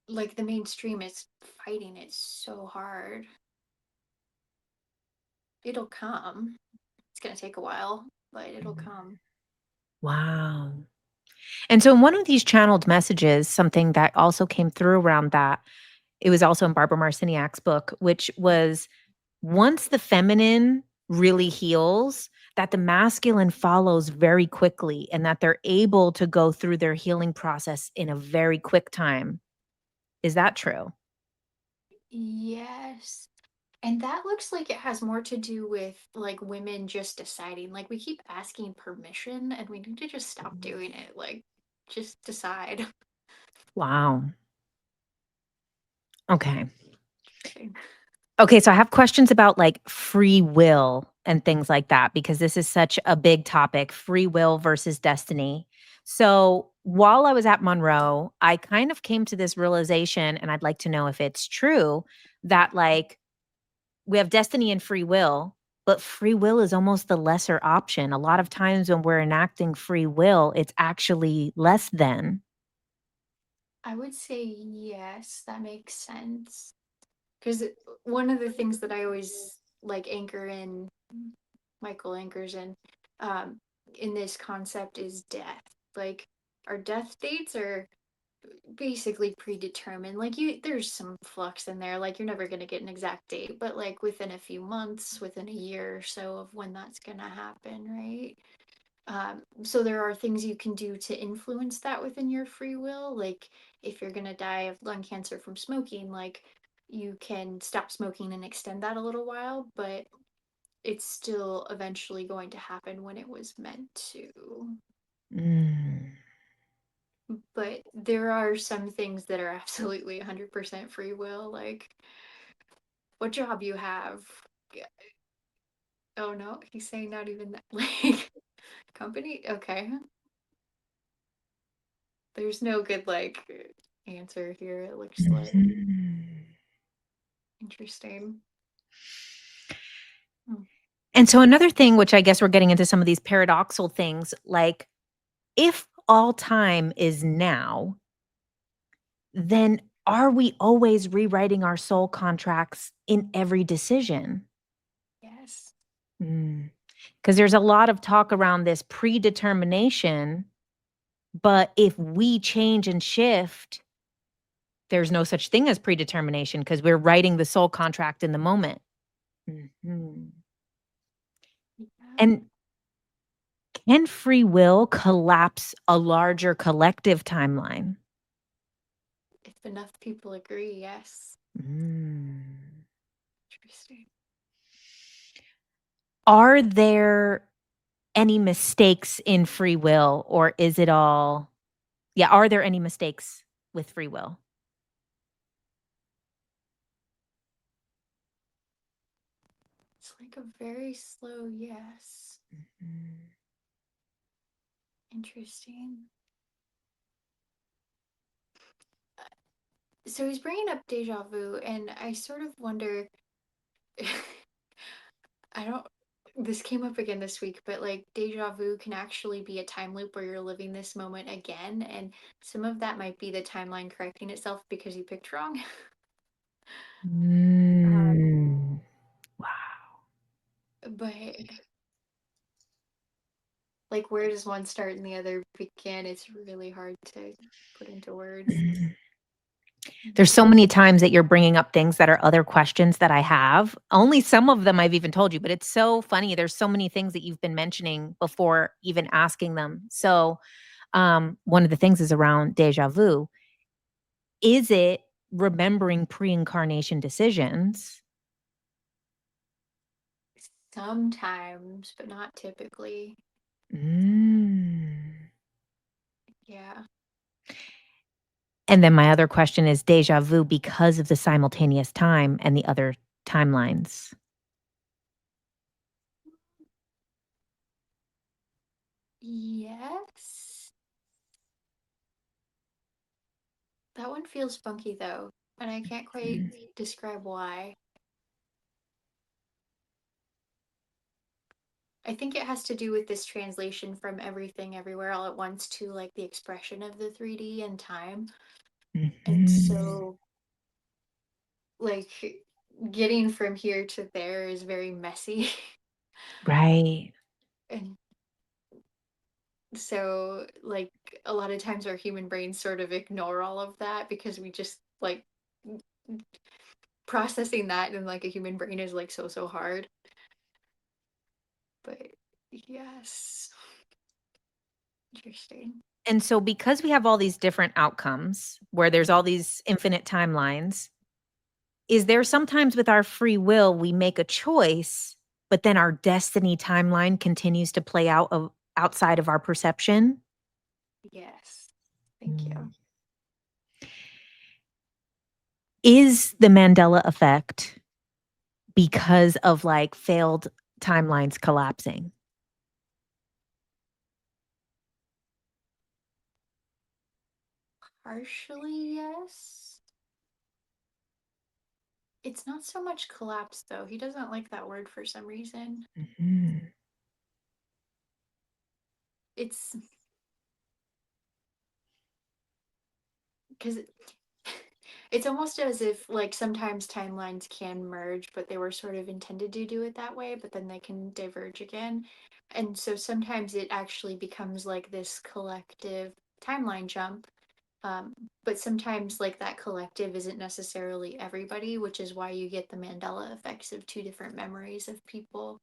like the mainstream is fighting it so hard. It'll come. It's going to take a while, but it'll come. Wow. And so in one of these channeled messages, something that also came through around that, it was also in Barbara Marciniak's book, which was once the feminine really heals, that the masculine follows very quickly and that they're able to go through their healing process in a very quick time. Is that true? Yes. And that looks like it has more to do with like women just deciding. Like we keep asking permission and we need to just stop doing it. Like just decide. Wow. Okay. Interesting. Okay, so I have questions about like free will and things like that because this is such a big topic, free will versus destiny. So, while I was at Monroe, I kind of came to this realization, and I'd like to know if it's true, that like we have destiny and free will, but free will is almost the lesser option. A lot of times when we're enacting free will, it's actually less than. I would say yes, that makes sense. Because one of the things that I always like anchor in, Michael anchors um, in this concept is death. Like our death dates are basically predetermined. Like there's some flux in there. Like you're never gonna get an exact date, but like within a few months, within a year or so of when that's gonna happen, right? So there are things you can do to influence that within your free will. Like if you're gonna die of lung cancer from smoking, like you can stop smoking and extend that a little while, but it's still eventually going to happen when it was meant to. Mm. But there are some things that are absolutely 100% free will, like what job you have. Oh no, he's saying not even that. Like company? Okay. There's no good like answer here, it looks like. Mhm. Interesting. Hmm. And so another thing, which I guess we're getting into some of these paradoxical things, like if all time is now, then are we always rewriting our soul contracts in every decision? Yes. Because there's a lot of talk around this predetermination, but if we change and shift, there's no such thing as predetermination because we're writing the soul contract in the moment. Mhm. Yeah. And can free will collapse a larger collective timeline? If enough people agree, yes. Mm. Interesting. Are there any mistakes in free will, or is it all yeah, are there any mistakes with free will? It's like a very slow yes. Mhm. Interesting. So he's bringing up deja vu, and I sort of wonder. I don't. This came up again this week, but like deja vu can actually be a time loop where you're living this moment again, and some of that might be the timeline correcting itself because you picked wrong. Um, Mm. Wow. but like, where does one start and the other begin? It's really hard to put into words. Mhm. There's so many times that you're bringing up things that are other questions that I have. Only some of them I've even told you, but it's so funny. There's so many things that you've been mentioning before even asking them. So, one of the things is around deja vu. Is it remembering pre-incarnation decisions? Sometimes, but not typically. Mm. Yeah. And then my other question is deja vu because of the simultaneous time and the other timelines. Yes. That one feels funky though, and I can't quite Mm. describe why. I think it has to do with this translation from everything everywhere all at once to like the expression of the 3D and time. And Mhm. so like getting from here to there is very messy. Right. And so like a lot of times our human brains sort of ignore all of that because we just like processing that in like a human brain is like so hard. But yes. Interesting. And so because we have all these different outcomes where there's all these infinite timelines, is there sometimes with our free will we make a choice, but then our destiny timeline continues to play out outside of our perception? Yes. Thank Mm. you. Is the Mandela effect because of like failed timelines collapsing? Partially, yes. It's not so much collapse though. He doesn't like that word for some reason. Mhm. It's because it's almost as if like sometimes timelines can merge, but they were sort of intended to do it that way, but then they can diverge again. And so sometimes it actually becomes like this collective timeline jump. Um, but sometimes like that collective isn't necessarily everybody, which is why you get the Mandela effects of two different memories of people.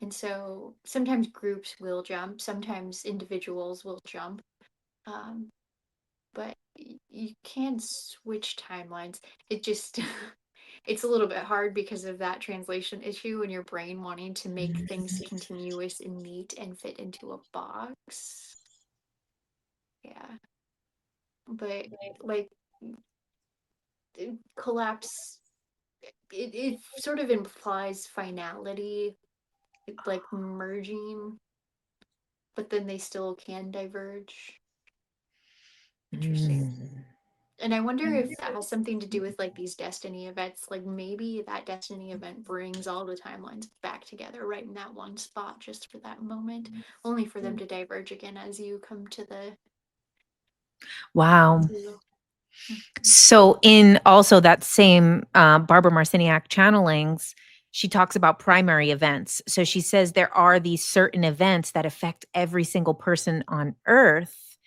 And so sometimes groups will jump, sometimes individuals will jump. But you can switch timelines. It just it's a little bit hard because of that translation issue and your brain wanting to make things continuous and neat and fit into a box. Yeah. But like collapse, it sort of implies finality, like merging, but then they still can diverge. Interesting. And I wonder if that has something to do with like these destiny events. Like maybe that destiny event brings all the timelines back together right in that one spot just for that moment, only for them to diverge again as you come to the. Wow. So in also that same Barbara Marciniak channelings, she talks about primary events. So she says there are these certain events that affect every single person on Earth.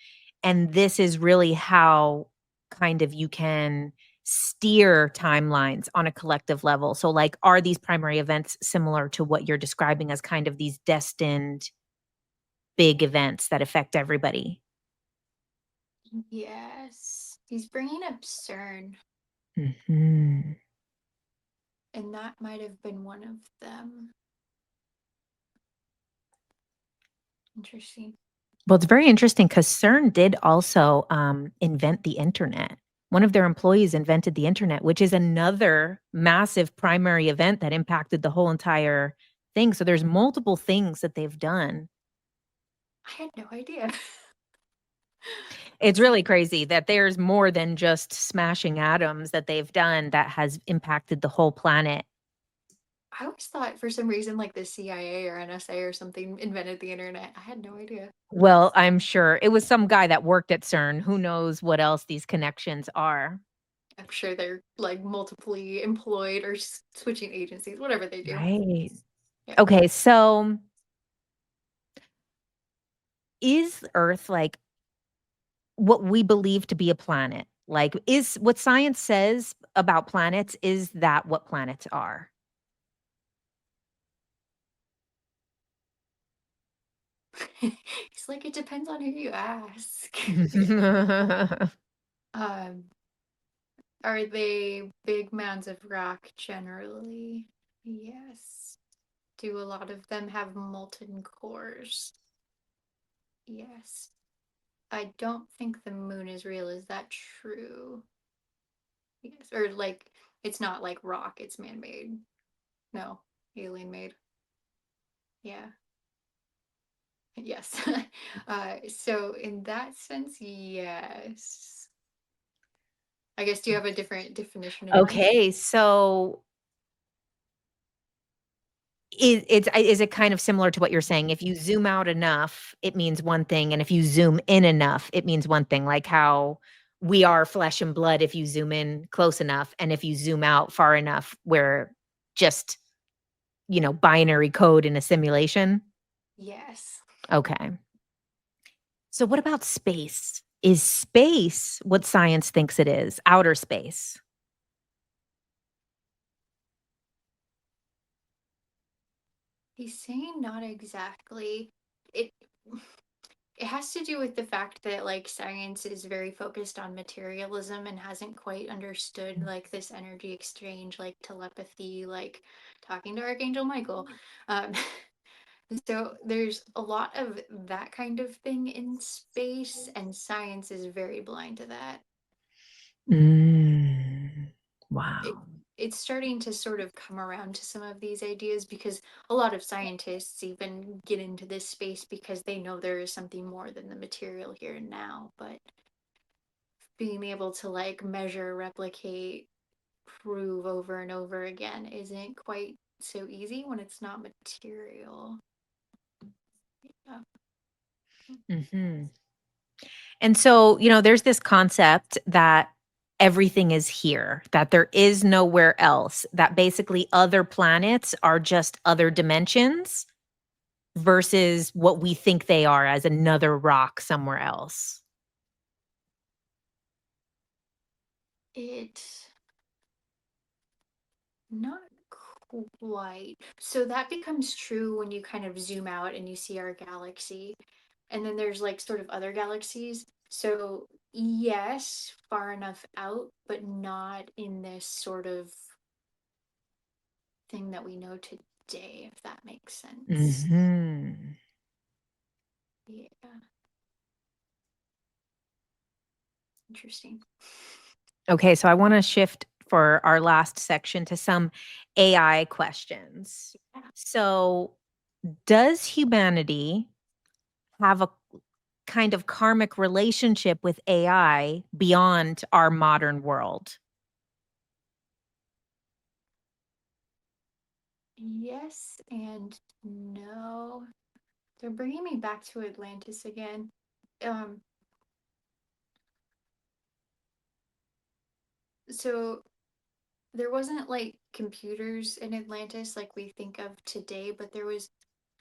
And this is really how kind of you can steer timelines on a collective level. So like, are these primary events similar to what you're describing as kind of these destined big events that affect everybody? Yes. He's bringing up CERN, Mm-hmm. and that might have been one of them. Interesting. Well, it's very interesting because CERN did also invent the internet. One of their employees invented the internet, which is another massive primary event that impacted the whole entire thing. So there's multiple things that they've done. I had no idea. It's really crazy that there's more than just smashing atoms that they've done that has impacted the whole planet. I always thought for some reason like the CIA or NSA or something invented the internet. I had no idea. Well, I'm sure it was some guy that worked at CERN. Who knows what else these connections are? I'm sure they're like multiply employed or switching agencies, whatever they do. Right. Yeah. Okay, so is Earth like what we believe to be a planet? Like, is what science says about planets, is that what planets are? It's like it depends on who you ask. um, are they big mounds of rock generally? Yes. Do a lot of them have molten cores? Yes. I don't think the moon is real. Is that true? Yes. Or like it's not like rock, it's man-made. No, alien made. Yeah. Yes. So in that sense, yes. I guess do you have a different definition in mind? Okay, so is it kind of similar to what you're saying? If you zoom out enough, it means one thing, and if you zoom in enough, it means one thing, like how we are flesh and blood if you zoom in close enough, and if you zoom out far enough, we're just, binary code in a simulation? Yes. Okay. So what about space? Is space what science thinks it is? Outer space? He's saying not exactly. It it has to do with the fact that like science is very focused on materialism and hasn't quite understood like this energy exchange, like telepathy, like talking to Archangel Michael. Um, so there's a lot of that kind of thing in space, and science is very blind to that. Mm, it, wow. it's starting to sort of come around to some of these ideas because a lot of scientists even get into this space because they know there is something more than the material here and now. But being able to like measure, replicate, prove over and over again isn't quite so easy when it's not material. Yeah. Mhm. And so, there's this concept that everything is here, that there is nowhere else, that basically other planets are just other dimensions versus what we think they are as another rock somewhere else. It not quite. So that becomes true when you kind of zoom out and you see our galaxy. And then there's like sort of other galaxies. So, yes, far enough out, but not in this sort of thing that we know today, if that makes sense. Mm-hmm. Yeah. Interesting. Okay, so I want to shift for our last section to some AI questions. Yeah. So, does humanity have a kind of karmic relationship with AI beyond our modern world? Yes and no. They're bringing me back to Atlantis again. Um, so there wasn't like computers in Atlantis like we think of today, but there was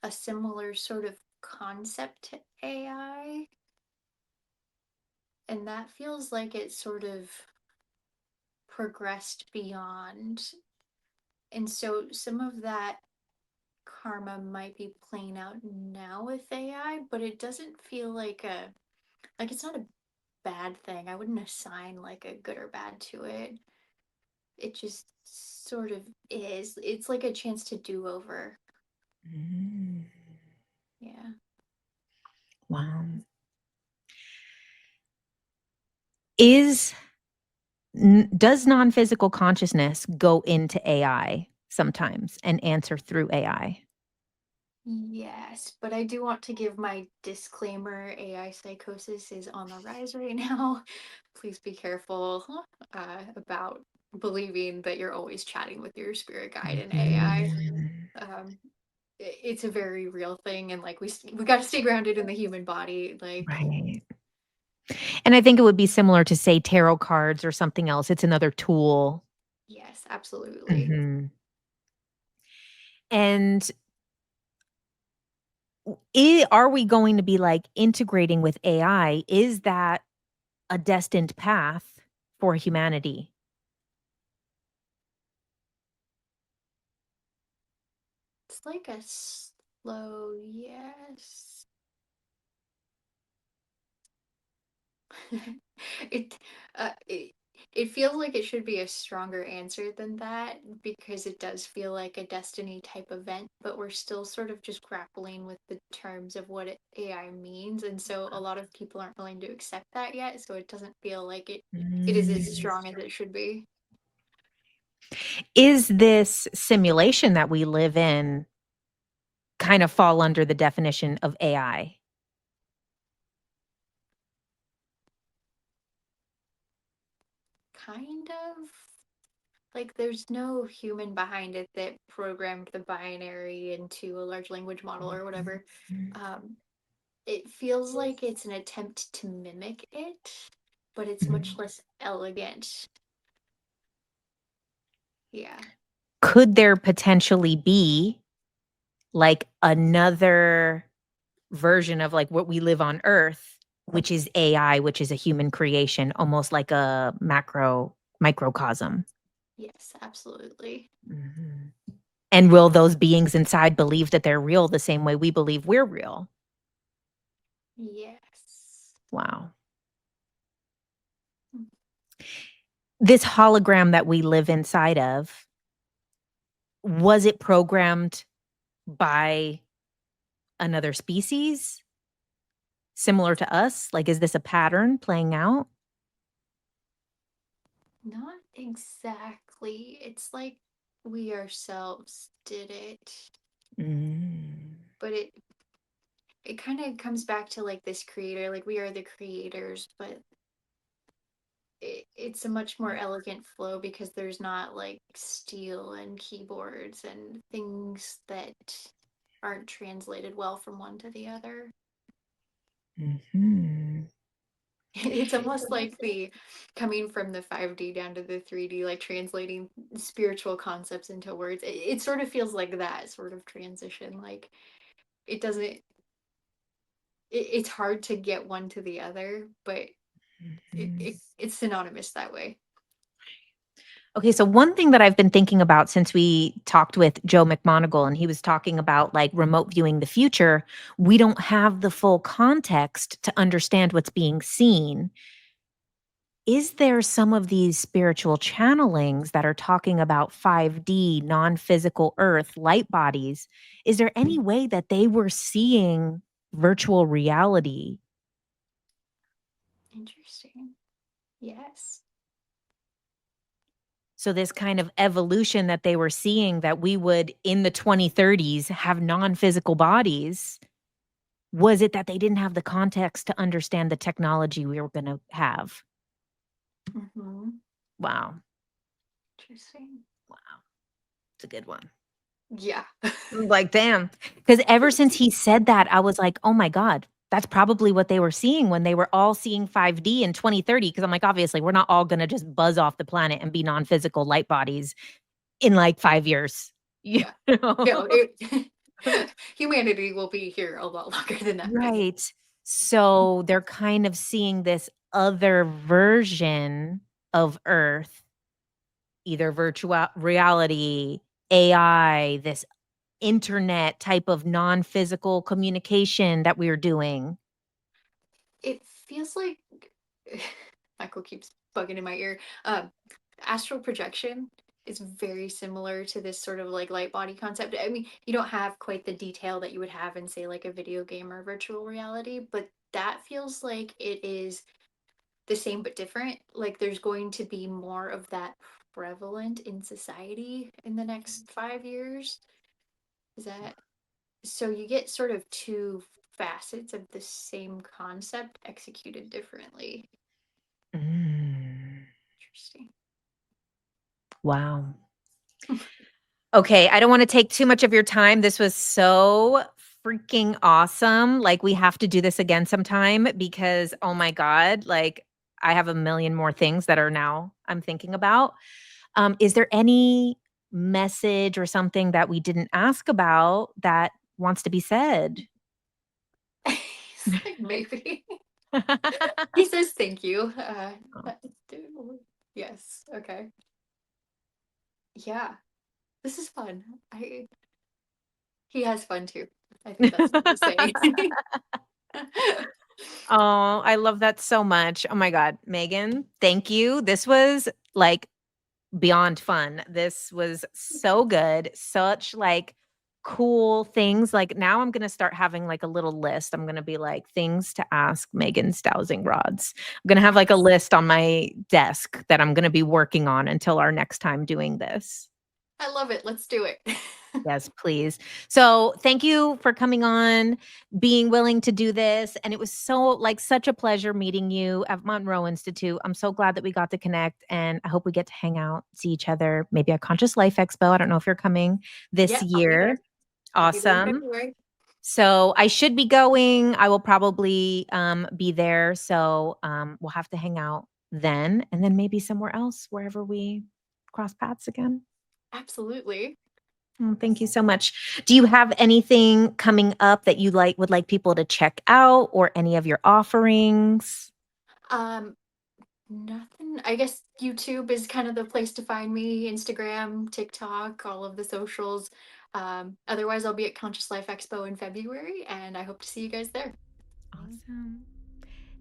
a similar sort of concept to AI. And that feels like it sort of progressed beyond. And so some of that karma might be playing out now with AI, but it doesn't feel like it's not a bad thing. I wouldn't assign like a good or bad to it. It just sort of is. It's like a chance to do over. Mm. Yeah. Wow. Is does non-physical consciousness go into AI sometimes and answer through AI? Yes, but I do want to give my disclaimer. AI psychosis is on the rise right now. Please be careful about believing that you're always chatting with your spirit guide in AI. Mhm. It's a very real thing, and like we got to stay grounded in the human body. Like, Right. And I think it would be similar to, say, tarot cards or something else. It's another tool. yes, absolutely. Mhm. And are we going to be, like, integrating with AI? Is that a destined path for humanity? It's like a slow yes. it, it it feels like it should be a stronger answer than that because it does feel like a destiny type event, but we're still sort of just grappling with the terms of what AI means, and so a lot of people aren't willing to accept that yet. So it doesn't feel like it is as Mm. strong as it should be. Is this simulation that we live in kind of fall under the definition of AI? Kind of. Like there's no human behind it that programmed the binary into a large language model or whatever. Um, it feels like it's an attempt to mimic it, but it's much less elegant. Yeah. Could there potentially be, like, another version of, like, what we live on Earth, which is AI, which is a human creation, almost like a microcosm? Yes, absolutely. Mhm. And will those beings inside believe that they're real the same way we believe we're real? Yes. Wow. This hologram that we live inside of, was it programmed by another species similar to us? Like, is this a pattern playing out? Not exactly. It's like we ourselves did it, Mm. but it kind of comes back to like this creator, like we are the creators, but it's a much more elegant flow because there's not like steel and keyboards and things that aren't translated well from one to the other. Mhm. It's almost like the coming from the 5D down to the 3D, like translating spiritual concepts into words. It sort of feels like that sort of transition. Like it doesn't, it's hard to get one to the other, but Mhm. it's synonymous that way. Okay, so one thing that I've been thinking about since we talked with Joe McMoneagle and he was talking about like remote viewing the future, we don't have the full context to understand what's being seen. Is there some of these spiritual channelings that are talking about 5D, non-physical Earth, light bodies? Is there any way that they were seeing virtual reality? Interesting. Yes. So this kind of evolution that they were seeing that we would in the 2030s have non-physical bodies, was it that they didn't have the context to understand the technology we were going to have? Mm-hmm. Wow. Interesting. Wow. It's a good one. Yeah. Like, damn. Because ever since he said that, I was like, oh my God, that's probably what they were seeing when they were all seeing 5D in 2030. Because I'm like, obviously, we're not all going to just buzz off the planet and be non physical light bodies in like 5 years. You Yeah. know? No, humanity will be here a lot longer than that. Right. So they're kind of seeing this other version of Earth, either virtual reality, AI, this internet type of non-physical communication that we're doing. It feels like Michael keeps bugging in my ear. Astral projection is very similar to this sort of like light body concept. I mean, you don't have quite the detail that you would have in, say, like a video game or virtual reality, but that feels like it is the same but different. Like there's going to be more of that prevalent in society in the next 5 years. Is that so? You get sort of two facets of the same concept executed differently. Mm, Interesting. wow. Okay, I don't want to take too much of your time. This was so freaking awesome. Like, we have to do this again sometime because, oh my God, like, I have a million more things that are now I'm thinking about. Is there any message or something that we didn't ask about that wants to be said? He's like, maybe. He says thank you. Yes. Okay. Yeah. This is fun. He has fun too. I think that's what he's saying. Oh, I love that so much. Oh my God, Megan, thank you. This was like beyond fun. This was so good. Such like cool things. Like now I'm going to start having like a little list. I'm going to be like things to ask Megan's dowsing rods. I'm going to have like a list on my desk that I'm going to be working on until our next time doing this. I love it. Let's do it. Yes, please. So thank you for coming on, being willing to do this. And it was so like such a pleasure meeting you at Monroe Institute. I'm so glad that we got to connect and I hope we get to hang out, see each other, maybe at Conscious Life Expo. I don't know if you're coming this Yeah, I'll be there. year. I'll be there in Awesome. February. So I should be going. I will probably be there. So we'll have to hang out then and then maybe somewhere else, wherever we cross paths again. Absolutely. Oh, thank you so much. Do you have anything coming up that you would like people to check out or any of your offerings? Nothing. I guess YouTube is kind of the place to find me. Instagram, TikTok, all of the socials. Otherwise, I'll be at Conscious Life Expo in February, and I hope to see you guys there. Awesome.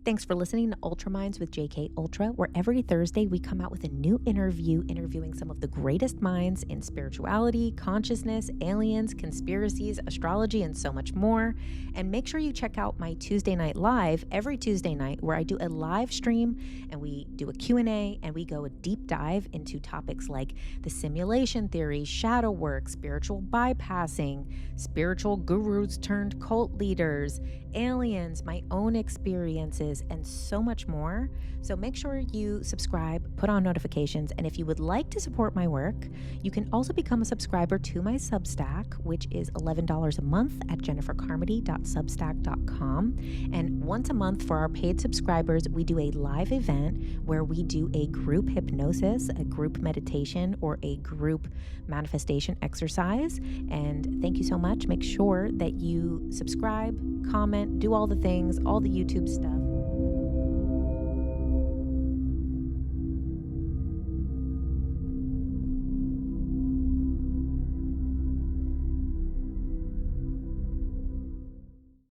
Thanks for listening to Ultra Minds with JK Ultra, where every Thursday we come out with a new interview interviewing some of the greatest minds in spirituality, consciousness, aliens, conspiracies, astrology, and so much more. And make sure you check out my Tuesday Night Live every Tuesday night where I do a live stream and we do a Q&A and we go a deep dive into topics like the simulation theory, shadow work, spiritual bypassing, spiritual gurus turned cult leaders, aliens, my own experiences, and so much more. So make sure you subscribe, put on notifications, and if you would like to support my work, you can also become a subscriber to my Substack, which is $11 a month at jennifercarmody.substack.com. And once a month for our paid subscribers, we do a live event where we do a group hypnosis, a group meditation, or a group manifestation exercise. And thank you so much. Make sure that you subscribe, comment, do all the things, all the YouTube stuff.